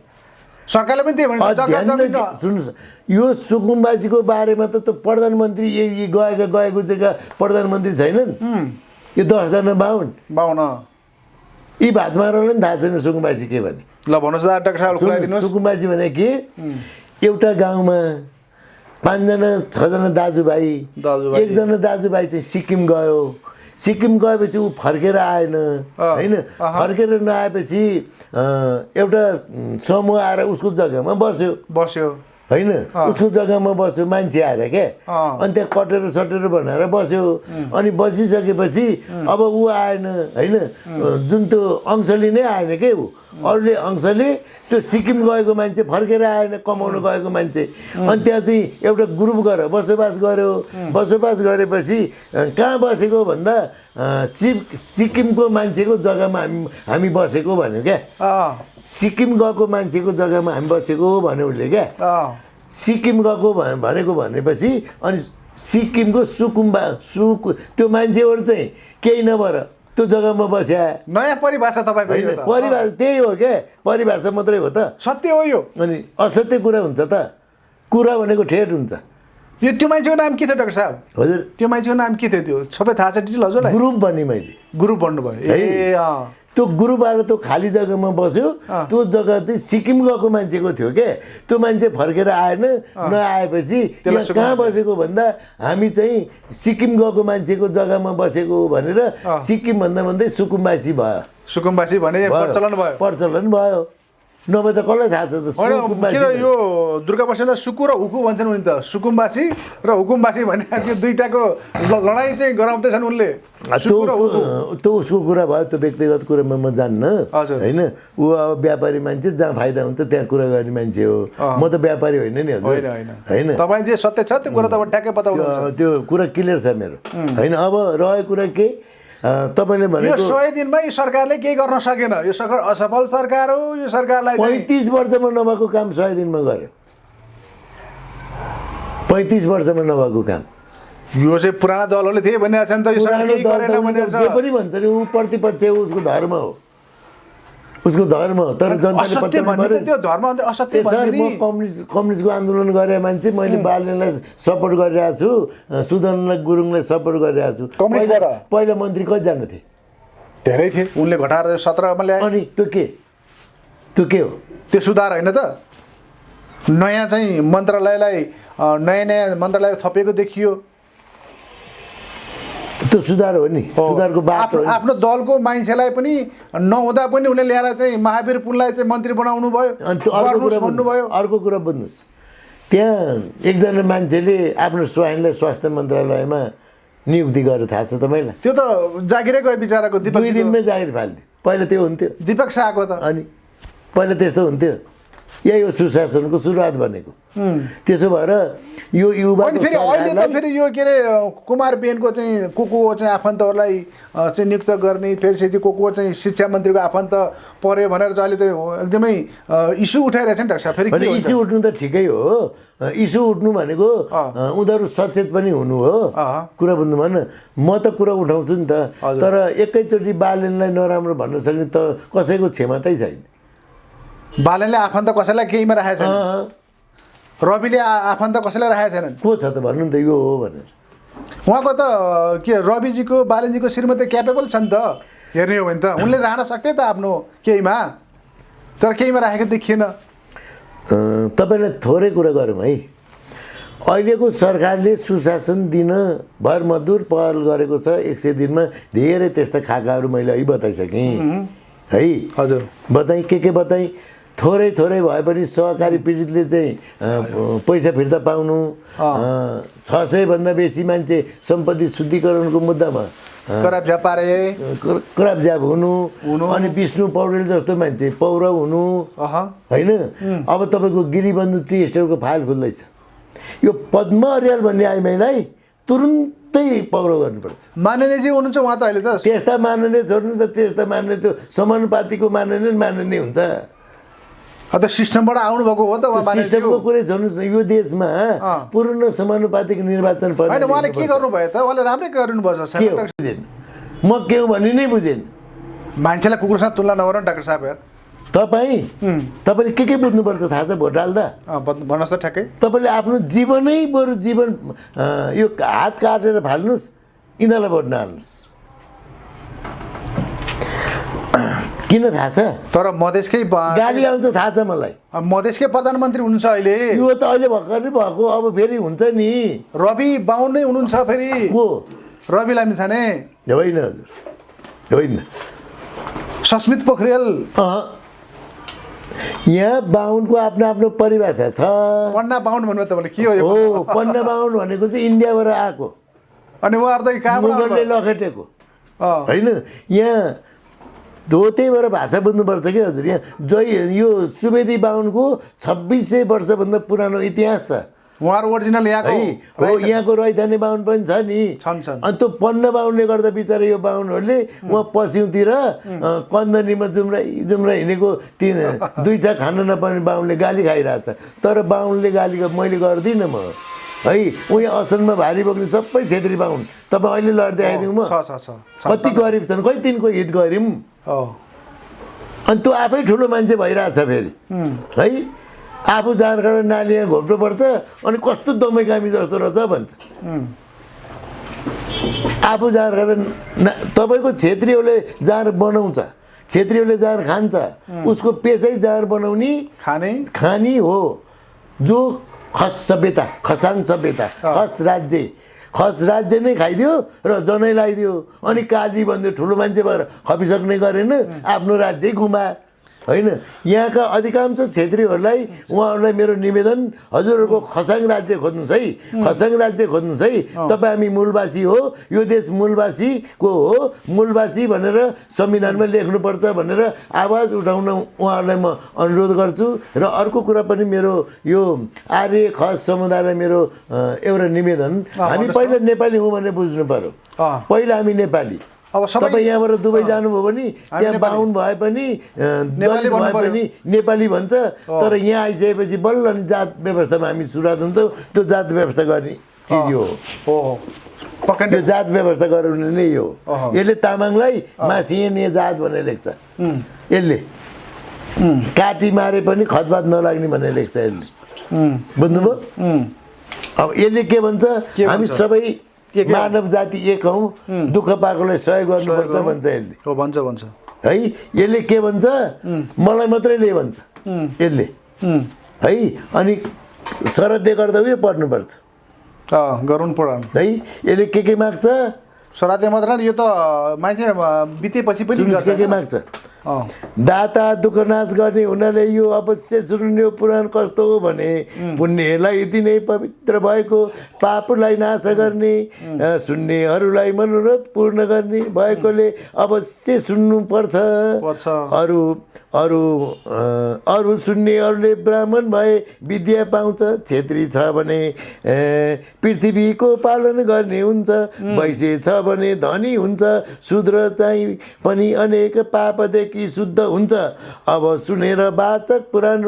सरकारले पनि त्यही भन्छ सुन्नुहोस् यो सुकुम्बासीको बारेमा त प्रधानमन्त्री गएको गुजेका प्रधानमन्त्री छैनन् यो 10 जना बाहुन यी भातमारालाई पनि थाहा छैन सुकुम्बासी के भने ल भन्नुहोस् डाक्टर साहब खुलाइदिनुहोस् सुकुम्बासी भने के एउटा गाउँमा 5 जना 6 जना दाजुभाइ एकजना दाजुभाइ चाहिँ सिक्किम गएपछि ऊ फर्केर आएन होइन फर्केर नआएपछि एउटा समूह आएर उसको जग्गामा बस्यो होइन उसको जग्गामा बस्यो मान्छे आएर क्या अनि त्यहाँ कटेर सटेर भनेर बस्यो अनि बसिसकेपछि अब ऊ आएन होइन जुन त्यो अंशले नै आएन के ऊ अरूले अंशले त्यो सिक्किम गएको मान्छे फर्केर आएन कमाउन गएको मान्छे अनि त्यहाँ चाहिँ एउटा ग्रुप गरेर बसोबास गरेपछि कहाँ बसेको भन्दा सिक्किमको मान्छेको जग्गामा हामी बसेको भन्यो क्या सिक्किम गएको मान्छेको जग्गामा हामी बसेको भन्यो उसले क्या सिक्किम गएको भनेपछि अनि सिक्किमको त्यो मान्छेहरू चाहिँ केही नभएर त्यो जग्गामा बस्या नयाँ परिभाषा तपाईँको परिभाषा त्यही हो क्या परिभाषा मात्रै हो त सत्य हो यो अनि असत्य कुरा हुन्छ त कुरा भनेको ठेट हुन्छ यो त्यो मान्छेको नाम के थियो डाक्टर साहब हजुर त्यो मान्छेको नाम के थियो त्यो सबै थाहा छ डिटेल हजुरलाई ग्रुप भन्ने मैले ग्रुप भन्नुभयो त्यो ग्रुपबाट त्यो खाली जग्गामा बस्यो त्यो जग्गा चाहिँ सिक्किम गएको मान्छेको थियो के त्यो मान्छे फर्केर आएन नआएपछि कहाँ बसेको भन्दा हामी चाहिँ सिक्किम गएको मान्छेको जग्गामा बसेको भनेर सिक्किम भन्दै सुकुम्बासी भयो सुकुम्बासी भने प्रचलन भयो नभए त कसलाई थाहा छ त यो दुर्गा बस्नेतलाई सुकु र हुकु भन्छन् उनी त सुकुम्बासी र हुकुम्बासी भने त्यो दुईटाको लडाइँ चाहिँ गराउँदैछन् उनले त्यो उसको कुरा भयो त्यो व्यक्तिगत कुरामा म जान्न होइन ऊ अब व्यापारी मान्छे जहाँ फाइदा हुन्छ त्यहाँ कुरा गर्ने मान्छे हो म त व्यापारी होइन नि हजुर होइन तपाईँ जे सत्य छ त्यो कुरा त ट्याक्कै बताउनु त्यो कुरा क्लियर छ मेरो होइन अब रह्यो कुरा के तपाईले भनेको यो 100 दिनमा यो सरकारले केही गर्न सकेन यो सरकार असफल सरकार हो यो सरकारलाई 35 वर्षमा नभएको काम 100 दिनमा गर्यो 35 वर्षमा नभएको काम यो चाहिँ पुराना दलहरूले थिए भनेको छ नि त यो सरकारले गरेन भनेको छ जे पनि भन्छ नि ऊ प्रतिपक्ष हो उसको धर्म हो उसको धर्म हो तर जनताले पत्ता पर्यो त्यो धर्म अन्त असत्य भन्ने म कम्युनिस्टको आन्दोलन गरे मान्छे मैले बालनेलाई सपोर्ट गरिरहेको छु सुदनलाई गुरुङलाई सपोर्ट गरिरहेको छु पहिला मन्त्री कतिजना थिए धेरै थिए उनले घटाएर 17 मा ल्याए अनि त्यो के हो त्यो सुधार होइन त नयाँ चाहिँ मन्त्रालयलाई नयाँ मन्त्रालय थपिएको देखियो त्यो सुधार हो नि सुधारको बाटो आफ्नो दलको मान्छेलाई पनि नहुँदा पनि उनले ल्याएर चाहिँ महावीर पुनलाई चाहिँ मन्त्री बनाउनु भयो अर्को कुरा बुझ्नुहोस् त्यहाँ एकजना मान्छेले आफ्नो स्वयंलाई स्वास्थ्य मन्त्रालयमा नियुक्ति गरेर थाहा छ तपाईँलाई त्यो त जागिरै गयो बिचराको 2 दिनमै जागिर फाल्थ्यो पहिला त्यो हुन्थ्यो दीपक शाहको त अनि पहिला त्यस्तो हुन्थ्यो यही हो सुशासनको सुरुवात भनेको। त्यसो भएर यो अनि फेरि अहिले त फेरि यो के अरे कुमार बेनको चाहिँ को चाहिँ आफन्तहरूलाई चाहिँ नियुक्त गर्ने, फेरि चाहिँ को चाहिँ शिक्षा मन्त्रीको आफन्त पर्यो भनेर चाहिँ अहिले त एकदमै इस्यु उठाइरहेछ नि डाक्टर साहब। फेरि इस्यु उठ्नु त ठिकै हो, इस्यु उठ्नु भनेको उनीहरू सचेत पनि हुनु हो, कुरा बुझ्नु भएन। म त कुरा उठाउँछु नि त, तर एकैचोटि बालेनलाई नराम्रो भन्न सक्ने त कसैको क्षमतै छैन। बालनले आफन्त कसैलाई केहीमा राखेको छैन, रविले आफन्त कसैलाई राखेको छैनन्। को छ त भन्नु त यो हो भनेर। उहाँको त के रविजीको बालनजीको श्रीमती क्यापेबल छ नि त, हेर्ने हो भने त उनले राख्न सक्थे त आफ्नो केहीमा, तर केहीमा राखेको देखिएन। तपाईँलाई थोरै कुरा गरौँ है। अहिलेको सरकारले सुशासन दिन भरमधुर पहल गरेको छ। 100 दिनमा धेरै त्यस्ता खाकाहरू मैले अहिले बताइसकेँ है। हजुर बताएँ, के बताएँ। थोरै भए पनि सहकारी पीडितले चाहिँ पैसा फिर्ता पाउनु, 600 भन्दा बेसी मान्छे सम्पत्ति शुद्धिकरणको मुद्दामा करापझ्याप हुनु, अनि विष्णु पौडेल जस्तो मान्छे पौरव हुनु होइन। अब तपाईँको गिरिबन्धु टी स्टेटको फाइल खुल्दैछ। यो पद्म अर्याल भन्ने आइमाईलाई तुरुन्तै पौरव गर्नुपर्छ। माननीयजी हुनुहुन्छ उहाँ त अहिले त। त्यस्ता माननीय छोड्नु छ, त्यस्ता माननीय त्यो समानुपातिको माननीय हुन्छ। त सिस्टमबाट आउनुभएको हो त उहाँ। सिस्टमको कुरै छोड्नुहोस् न, यो देशमा पूर्ण समानुपातिक निर्वाचन पर्ने। होइन उहाँले के गर्नुभयो त, उहाँले राम्रै गर्नुभएछ। म के हो भन्ने नै बुझेन। मान्छेलाई कुकुरसँग तुलना नगर्नु डाक्टर साहब यार। तपाईँले के बुझ्नुपर्छ थाहा छ भोट हाल्दा? भन्नुहोस् त ठ्याक्कै। तपाईँले आफ्नो जीवनै बरु जीवन यो हात काटेर फाल्नुहोस्, यिनीहरूलाई भोट नहाल्नुहोस्। किन थाहा छ? तर मधेसकै गाली आउँछ थाहा छ मलाई। मधेसकै प्रधानमन्त्री हुनुहुन्छ अहिले। यो त अहिले भर्खर नै भएको, अब फेरि हुन्छ नि। रवि बाहुन नै हुनुहुन्छ फेरि। को? रवि लामिछाने होइन हजुर, होइन। सस्मित पोखरेल। यहाँ बाहुनको आफ्नो आफ्नो परिभाषा छ। पन्ना बाहुन भन्नु तपाईँले के हो? हो, पन्ना बाहुन भनेको चाहिँ इन्डियाबाट आएको, अनि उहाँहरू त कहाँबाट मुगलले लखेटेको होइन। यहाँ त्यही भएर भाषा बुझ्नुपर्छ कि हजुर। यहाँ यो सुवेदी बाहुनको 2600 वर्षभन्दा पुरानो इतिहास छ। उहाँहरू ओरिजिनल यहाँको हो। यहाँको रैथाने बाहुन पनि छ नि। अनि त्यो पन्ना बाहुनले गर्दा बिचरा यो बाहुनहरूले उहाँ पश्चिमतिर कन्दनीमा जुम्रा हिँडेको 2 खान नपाउने बाहुनले गाली खाइरहेछ। तर बाहुनले गाली मैले गर्दिनँ म है। उहाँ असनमा भारी बोक्ने सबै छेत्री बाहुन तपाईँ अहिले लड्दै आइदिउँ म। कति गरिब छन्, खै तिनको हित गऱ्यौँ। अनि त्यो आफै ठुलो मान्छे भइरहेछ फेरि है। आफू जाँड नालीमा घोप्नु पर्छ, अनि कस्तो दमै कामी जस्तो रहेछ भन्छ। आफू जाँड तपाईँको छेत्रीहरूले जाँड बनाउँछ, छेत्रीहरूले जाँड खान्छ, उसको पेसै जाँड बनाउने खानी हो। जो खस सभ्यता, खसाङ सभ्यता, खस राज्य नै खाइदियो र जनै लगाइदियो, अनि काजी भन्दियो, ठुलो मान्छे भएर खपिसक्ने गरेन, आफ्नो राज्य गुमा होइन। यहाँका अधिकांश छेत्रीहरूलाई उहाँहरूलाई मेरो निवेदन, हजुरहरूको खसाङ राज्य खोज्नुहोस् है, खसाङ राज्य खोज्नुहोस् है। तपाईँ हामी मूलवासी हो, यो देश मूलवासीको हो, मूलवासी भनेर संविधानमा लेख्नुपर्छ भनेर आवाज उठाउन उहाँहरूलाई म अनुरोध गर्छु। र अर्को कुरा पनि मेरो यो आर्य खस समुदायलाई मेरो एउटा निवेदन, हामी पहिला नेपाली हौँ भनेर बुझ्नु पर्यो। पहिला हामी नेपाली। तपाईँ यहाँबाट दुबई जानुभयो भने त्यहाँ बाहुन भए पनि दलित भए पनि नेपाली भन्छ। तर यहाँ आइसकेपछि बल्ल अनि जात व्यवस्थामा हामी सुरुवात हुन्छौँ। त्यो जात व्यवस्था गर्ने चिज हो, यो जात व्यवस्था गराउने नै हो। यसले तामाङलाई मासिने जात भनेर लेख्छ, यसले काटी मारे पनि खतबात नलाग्ने भनेर लेख्छ यसले, बुझ्नुभयो? अब यसले के भन्छ, हामी सबै मानव जाति एक हौँ, दुःख पाएकोलाई सहयोग गर्नुपर्छ भन्छ यसले। भन्छ है। यसले के भन्छ, मलाई मात्रै ले भन्छ यसले है। अनि शरदले गर्दा उयो पर्नुपर्छ गराउनु पर्यो है। यसले के माग्छ, शरदले मात्र यो त मान्छे बितेपछि पनि के माग्छ, दाता दुःख नाश गर्ने हुनाले यो अवश्य सुन्ने पुराण कस्तो हो भने पुण्यलाई दिने पवित्र भएको पापलाई नाश गर्ने सुन्नेहरूलाई मनोरथ पूर्ण गर्ने भएकोले अवश्य सुन्नुपर्छ। अरू सुन्नेहरूले ब्राह्मण भए विद्या पाउँछ, क्षेत्री छ भने पृथ्वीको पालन गर्ने हुन्छ, वैश्य छ भने धनी हुन्छ, शूद्र चाहिँ पनि अनेक पापदेखि शुद्ध हुन्छ। अब सुनेर वाचक पुराण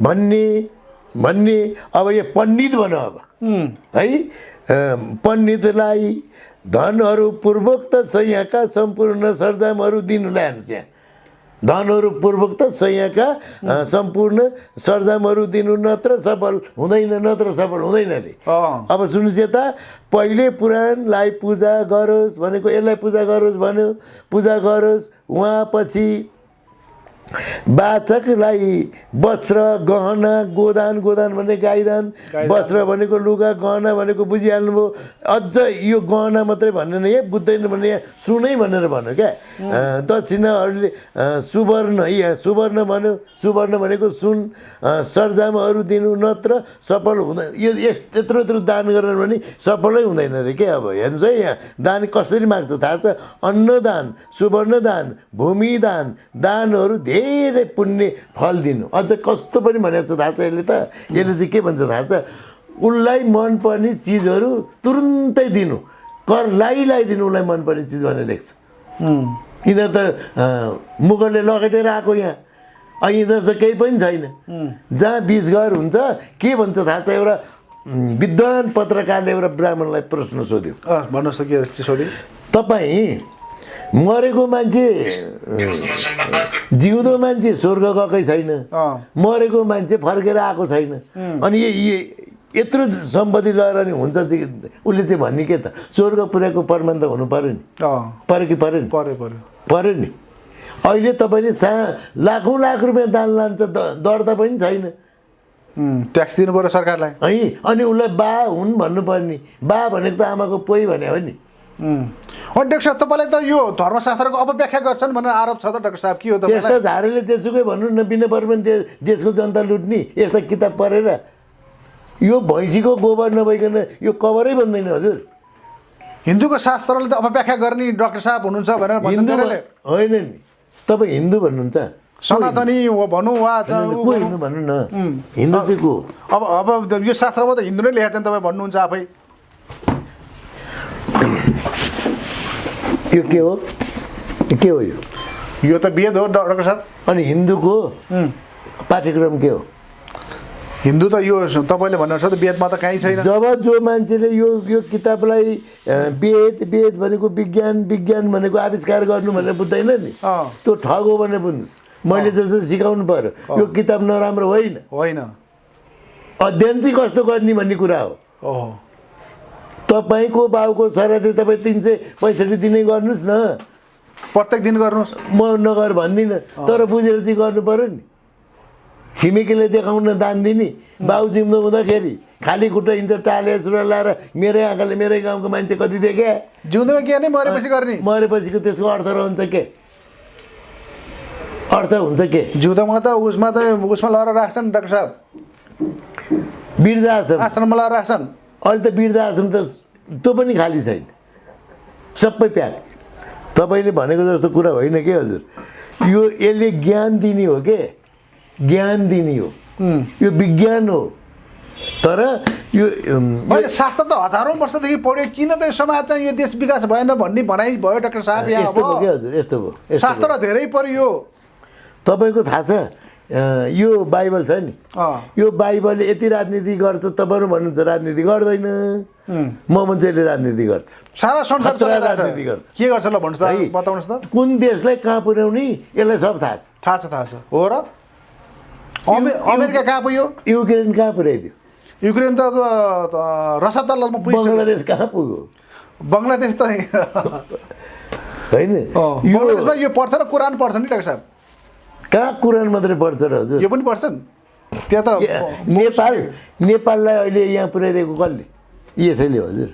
भन्ने अब यो पण्डित भन अब है पण्डितलाई धनहरू पूर्वोक्त संयमका सम्पूर्ण सरजामहरू दिनुलाई हान्छ। यहाँ धनहरू पूर्वोक्त संयमका सम्पूर्ण सरजामहरू दिनु नत्र सफल हुँदैन, नत्र सफल हुँदैन रे। अब सुन्नुहोस् यता पहिले पुराणलाई पूजा गरोस् भनेको यसलाई पूजा गरोस् भन्यो, पूजा गरोस्। उहाँ पछि वाचकलाई वस्त्र गहना गोदान, गोदान भने गाईदान, वस्त्र भनेको लुगा, गहना भनेको बुझिहाल्नुभयो। अझ यो गहना मात्रै भन्ने नहीं, बुझ्दैन भने यहाँ सुनै भनेर भन्यो क्या। दक्षिणाहरूले सुवर्ण, यहाँ सुवर्ण भन्यो, सुवर्ण भनेको सुन, सरजामहरू दिनु नत्र सफल हुँदैन। यो यत्रो यत्रो दान गरेर भने सफलै हुँदैन अरे के। अब हेर्नुहोस् है, यहाँ दान कसरी माग्छ थाहा छ? अन्नदान, सुवर्ण दान, भूमिदान, दानहरू धेरै पुण्य फल दिनु। अझ कस्तो पनि भनेको छ थाहा छ यसले त? यसले चाहिँ के भन्छ थाहा छ? उसलाई मनपर्ने चिजहरू तुरुन्तै दिनु, कर लगाइदिनु उसलाई मनपर्ने चिज भनेर लेख्छ। यिनीहरू त मुगलले लगेटेर आएको यहाँ, यिनीहरू चाहिँ केही पनि छैन। जहाँ बिच घर हुन्छ के भन्छ थाहा छ? एउटा विद्वान पत्रकारले एउटा ब्राह्मणलाई प्रश्न सोध्यो। भन्नुहोस् के सोध्यो? तपाईँ मरेको मान्छे, जिउँदो मान्छे स्वर्ग गएकै छैन, मरेको मान्छे फर्केर आएको छैन, अनि यत्रो सम्पत्ति लिएर नि हुन्छ चाहिँ उसले चाहिँ भन्ने के त? स्वर्ग पुर्याएको प्रमाण त हुनु पऱ्यो नि। पऱ्यो कि पऱ्यो नि? पऱ्यो नि। अहिले तपाईँले लाखौँ लाख रुपियाँ दान लान्छ, दर्ता पनि छैन, ट्याक्स दिनु पऱ्यो सरकारलाई है। अनि उसलाई बा हुन् भन्नुपर्ने, बा भनेको त आमाको पोइ भने हो नि। डाक्टर साहब तपाईँलाई त यो धर्मशास्त्रको अपव्याख्या गर्छन् भनेर आरोप छ त डाक्टर साहब? के हो त? त्यस्ता झारेले जेसुकै भन्नु न, बिना परमान देशको जनता लुट्ने यस्ता किताब पढेर यो भैँसीको गोबर नभइकन यो कभरै बन्दैन हजुर। हिन्दूको शास्त्रले त अपव्याख्या गर्ने डाक्टर साहब हुनुहुन्छ भनेर होइन नि। तपाईँ हिन्दू भन्नुहुन्छ, सनातनी भनौँ वा को हिन्दू भन्नु न? हिन्दू चाहिँ को? अब यो शास्त्रमा त हिन्दू नै लेखेको छ नि, तपाईँ भन्नुहुन्छ आफै। यो के हो? के हो यो? यो त वेद हो डाक्टर साहब। अनि हिन्दूको पाठ्यक्रम के हो? हिन्दू त यो तपाईँले भन्नुहुन्छ त वेदमा त कहीँ छैन। जब जो मान्छेले यो किताबलाई वेद भनेको विज्ञान, विज्ञान भनेको आविष्कार गर्नु भनेर बुझ्दैन नि, त्यो ठग हो भनेर बुझ्नुहोस्। मैले जस्तो सिकाउनु पर्यो, यो किताब नराम्रो होइन, अध्ययन चाहिँ कस्तो गर्ने भन्ने कुरा हो। तपाईँको बाउको श्राद्ध तपाईँ 365 दिनै गर्नुहोस् न, प्रत्येक दिन गर्नुहोस्, म नगर भन्दिनँ, तर बुझेर चाहिँ गर्नु पर्यो नि। छिमेकीले देखाउन दान दिने, बाउ जिउँदो हुँदाखेरि खाली खुट्टा हिँड्छ, टाले सुरा लाएर मेरै आँखाले मेरै गाउँको मान्छे कति देखे। जिउँदोमा के नै मरेपछि गर्ने? मरेपछिको त्यसको अर्थ रहन्छ के? अर्थ हुन्छ के? जिउँदोमा त उसमा लगाएर राख्छन् डाक्टर साहब, वृद्ध आश्रममा लगाएर राख्छन्। अहिले त वृद्ध आश्रम त त्यो पनि खाली छैन, सबै प्याक। तपाईँले भनेको जस्तो कुरा होइन के हजुर। यो यसले ज्ञान दिने हो के, ज्ञान दिने हो, यो विज्ञान हो। तर यो शास्त्र त हजारौँ वर्षदेखि पढ्यो, किन त यो समाज चाहिँ यो देश विकास भएन भन्ने भनाइ भयो डाक्टर साहब? यस्तो भयो क्या हजुर, यस्तो भयो। शास्त्र धेरै पढ्यो। तपाईँको थाहा छ यो बाइबल छ नि, यो बाइबलले यति राजनीति गर्छ, तपाईँहरू भन्नुहुन्छ राजनीति गर्दैन। म मान्छेले राजनीति गर्छ, सारा संसार राजनीति गर्छ। के गर्छ ल भन्नुहोस् त, बताउनुहोस् त। कुन देशलाई कहाँ पुर्याउने यसलाई सब थाहा छ। थाहा छ हो र? अमेरिका कहाँ पुग्यो? युक्रेन कहाँ पुर्याइदियो? युक्रेन त रसतलमा पुग्यो। बङ्गलादेश कहाँ पुग्यो? बङ्गलादेश त होइन, बङ्गलादेशमा यो पढ्छ र कुरान पढ्छ नि डाक्टर साहब? कहाँ कुरान मात्रै पढ्छ र हजुर? यो पनि पढ्छन् त्यहाँ त। नेपाललाई अहिले यहाँ पुर्याइदिएको कसले? यसैले हजुर।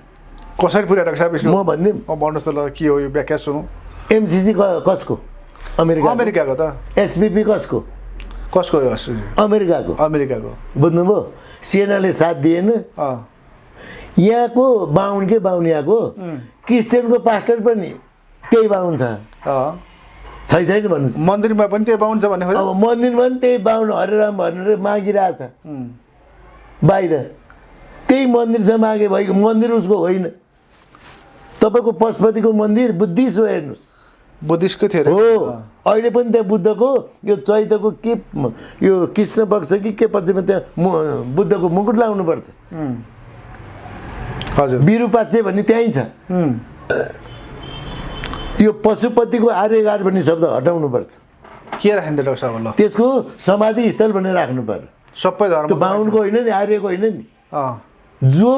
कसरी पुर्यायो डाक्टर साहब? म भनिदिउँ, भन्नुहोस् त ल, के हो यो व्याख्या सुनौँ। एमसिसी कसको? अमेरिकाको त एसपिपी कसको अमेरिकाको बुझ्नुभयो सेनाले साथ दिएन यहाँको बाहुन यहाँको क्रिस्चियनको पास्टर पनि त्यही बाहुन छैन भन्नुहोस् मन्दिरमा पनि त्यही बाहुन छ भन्ने अब मन्दिरमा पनि त्यही बाहुन हरेराम भनेर मागिरहेछ बाहिर त्यही मन्दिर छ मागे भएको मन्दिर उसको होइन तपाईँको पशुपतिको मन्दिर बुद्धिस्ट हो हेर्नुहोस् बुद्धिस्टको थियो हो अहिले पनि त्यहाँ बुद्धको यो चैतको के यो कृष्ण पक्ष कि के पक्षमा त्यहाँ बुद्धको मुकुट लाउनुपर्छ हजुर विरूपाक्षे भन्ने त्यहीँ छ यो पशुपतिको आर्यघाट भन्ने शब्द हटाउनुपर्छ के राखिन्छ डाक्टर साहब त्यसको समाधि स्थल भनेर राख्नु पर्यो सबै धर्म त्यो बाहुनको होइन नि आर्यको होइन नि जो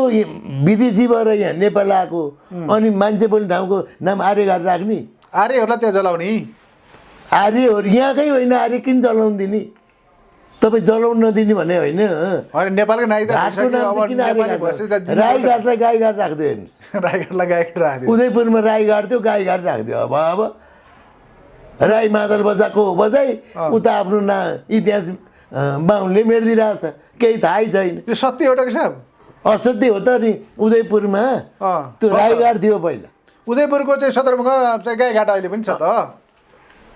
विदेशीबाट यहाँ नेपाल आएको अनि मान्छे पनि ठाउँको नाम आर्यघाट राख्ने आर्यहरूलाई त्यहाँ जलाउने आर्यहरू यहाँकै होइन आर्य किन जलाउनु दिने तपाईँ जलाउन नदिने भने होइन नेपालको नागरिक राईघाटलाई गाईघाट राखिदियो हेर्नुहोस् राईघाटलाई गाईघाट राखिदियो उदयपुरमा राईघाट थियो गाईघाट राखिदियो अब राई मादल बजाएको बजाइ उता आफ्नो इतिहास बाहुनले मेटिदिरहेछ केही थाहै छैन यो सत्य हो डाक्टर साहब असत्य हो त नि उदयपुरमा त्यो राईघाट थियो पहिला उदयपुरको चाहिँ सदरमुकाम चाहिँ गाईघाट अहिले पनि छ त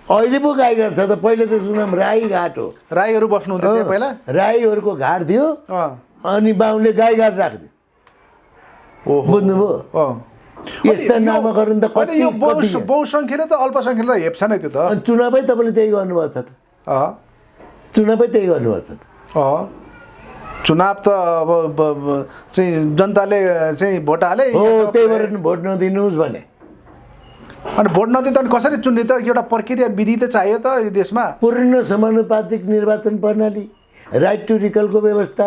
अहिले पो गाईघाट छ त पहिला त्यसको नाम राईघाट हो राईहरू बस्नुहुन्थ्यो त्यहाँ पहिला राईहरूको घाट थियो अनि बाहुनले गाईघाट राख्दियो बुझ्नुभयो यस्ता नामकरण त कति बहुसङ्ख्यले त अल्पसङ्ख्यले त हेप्छ नै त्यो त अनि चुनावै तपाईँले त्यही गर्नुभएको छ त चुनावै त्यही गर्नुभएको छ त चुनाव त अब चाहिँ जनताले चाहिँ भोट हाले हो त्यही भएर भोट नदिनुहोस् भने अनि भोट नदिँदा अनि कसरी चुन्ने त एउटा प्रक्रिया विधि त चाहियो त यो देशमा पूर्ण समानुपातिक निर्वाचन प्रणाली राइट टु रिकलको व्यवस्था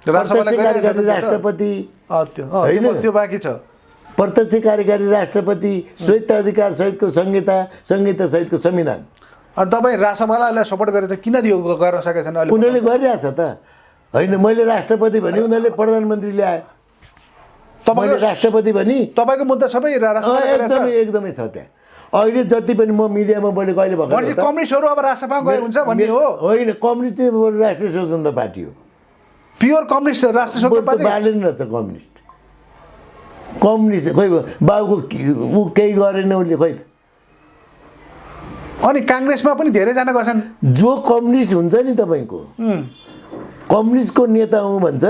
प्रत्यक्ष कार्यकारी राष्ट्रपति होइन त्यो बाँकी छ प्रत्यक्ष कार्यकारी राष्ट्रपति स्वायत्त अधिकार सहितको संहिता सहितको संविधान अनि तपाईँ रासपालालाई सपोर्ट गरेर किन दियो गर्न सकेको छैन उनीहरूले गरिरहेछ त होइन मैले राष्ट्रपति भने उनीहरूले प्रधानमन्त्री ल्यायो तपाईँले राष्ट्रपति भने तपाईँको मुद्दा सबै एकदमै छ त्यहाँ अहिले जति पनि म मिडियामा मैले कहिले भएको कम्युनिस्टहरू अब राष्ट्रसभा गए हुन्छ भन्ने हो होइन कम्युनिस्ट चाहिँ राष्ट्रिय स्वतन्त्र पार्टी हो प्योर कम्युनिस्ट राष्ट्रिय स्वतन्त्र पार्टी बालेन रहेछ कम्युनिस्ट खोइ बाबुको ऊ केही गरेन उसले खोइ त अनि काङ्ग्रेसमा पनि धेरैजना गर्छन् जो कम्युनिस्ट हुन्छ नि तपाईँको कम्युनिस्टको नेता हुँ भन्छ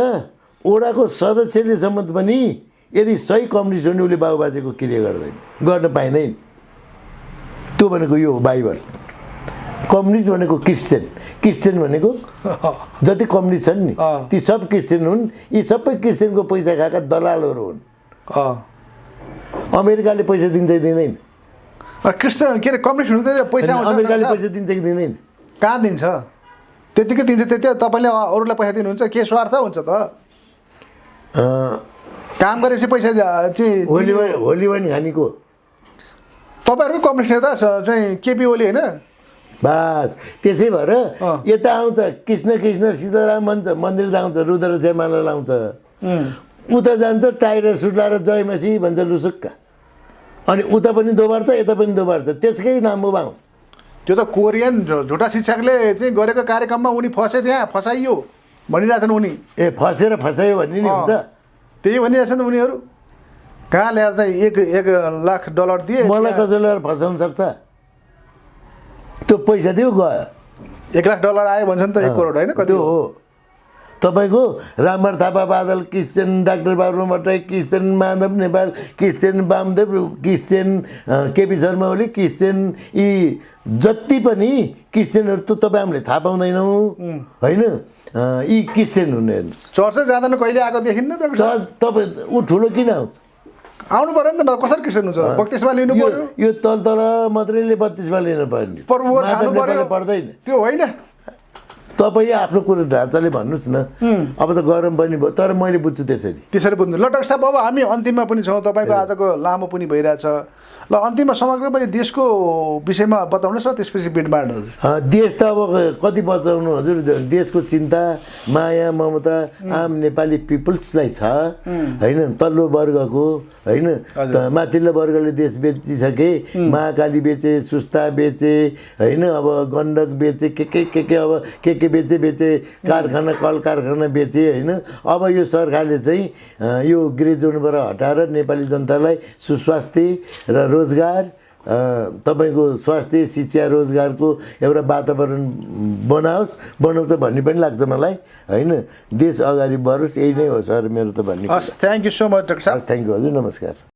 ओडाको सदस्यले सम्म पनि यदि सही कम्युनिस्ट हो भने उसले बाबुबाजेको क्रिया गर्न पाइँदैन त्यो भनेको यो हो बाइबल कम्युनिस्ट भनेको क्रिस्चियन भनेको जति कम्युनिस्ट छन् नि ती सब क्रिस्चियन हुन् यी सबै क्रिस्चियनको पैसा खाएका दलालहरू हुन् अमेरिकाले पैसा दिन्छ कि दिँदैन क्रिस्चियन के अरे कम्युनिस्ट हुनु त पैसा अमेरिकाले पैसा दिन्छ कि दिँदैन कहाँ दिन्छ त्यतिकै दिन्छ त्यति तपाईँले अरूलाई पैसा दिनुहुन्छ के स्वार्थ हुन्छ त काम गरेपछि पैसा चाहिँ होली वाइन खानेको तपाईँहरूको कम्युनिस्ट नेता चाहिँ केपी ओली होइन बास त्यसै भएर यता आउँछ कृष्ण सीताराम भन्छ मन्दिर जान्छ रुद्र जयमाला लाउँछ उता जान्छ टाइर सुट लाएर जयमसी भन्छ लुसुक्का अनि उता पनि दोबार्छ यता पनि दोबार्छ त्यसकै नाम हो बाहुन त्यो त कोरियन झुटा शिक्षकले चाहिँ गरेको कार्यक्रममा उनी फसे त्यहाँ फसाइयो भनिरहेछन् उनी फसेर फसायो भन्ने नि हुन्छ त्यही भनिरहेछन् उनीहरू कहाँ ल्याएर चाहिँ एक लाख डलर दिए मलाई कसैले फसाउन सक्छ त्यो पैसा दियो गयो 1 लाख डलर आयो भन्छ नि त 1 करोड होइन कति हो तपाईँको रामर थापा बादल Christian doctor Babu Bhattarai Christian Madhav Nepal Christian Bamdev Christian KP Sharma Oli Christian यी जति पनि क्रिस्चियनहरू त तपाईँ हामीले थाहा पाउँदैनौँ होइन यी क्रिस्चियन हुने हेर्नुहोस् चर्च जाँदैन कहिले आएको देखिन्न चर्च तपाईँ ऊ ठुलो किन आउँछ आउनु पर्यो नि त कसरी क्रिस्चियन हुन्छ बत्तिसमा लिनु पर्यो यो तल मात्रैले बत्तिसमा लिनु पर्ने पर्दैन पर्दैन त्यो होइन तपाईँ आफ्नो कुरो ढाँचाले भन्नुहोस् न अब त गरम पनि भयो तर मैले बुझ्छु त्यसरी त्यसरी बुझ्नु ल डाक्टर साहब अब हामी अन्तिममा पनि छौँ तपाईँको आजको लामो पनि भइरहेछ ल अन्तिममा समग्र पनि देशको विषयमा बताउनुहोस् र त्यसपछि भेट बाँड्नु देश त अब कति बताउनु हजुर देशको चिन्ता माया ममता आम नेपाली पिपल्सलाई छ होइन तल्लो वर्गको होइन माथिल्लो वर्गले देश बेचिसके महाकाली बेचे सुस्ता बेचे होइन अब गण्डक बेचे के अब के बेचे कारखाना कल कारखाना बेचे होइन अब यो सरकारले चाहिँ यो ग्रे जोनबाट हटाएर नेपाली जनतालाई सुस्वास्थ्य र रोजगार तपाईँको स्वास्थ्य शिक्षा रोजगारको एउटा वातावरण बनाउँछ भन्ने पनि लाग्छ मलाई होइन देश अगाडि बढोस् यही नै हो सर मेरो त भन्ने हस् thank you so much doctor साहब थ्याङ्क यू हजुर नमस्कार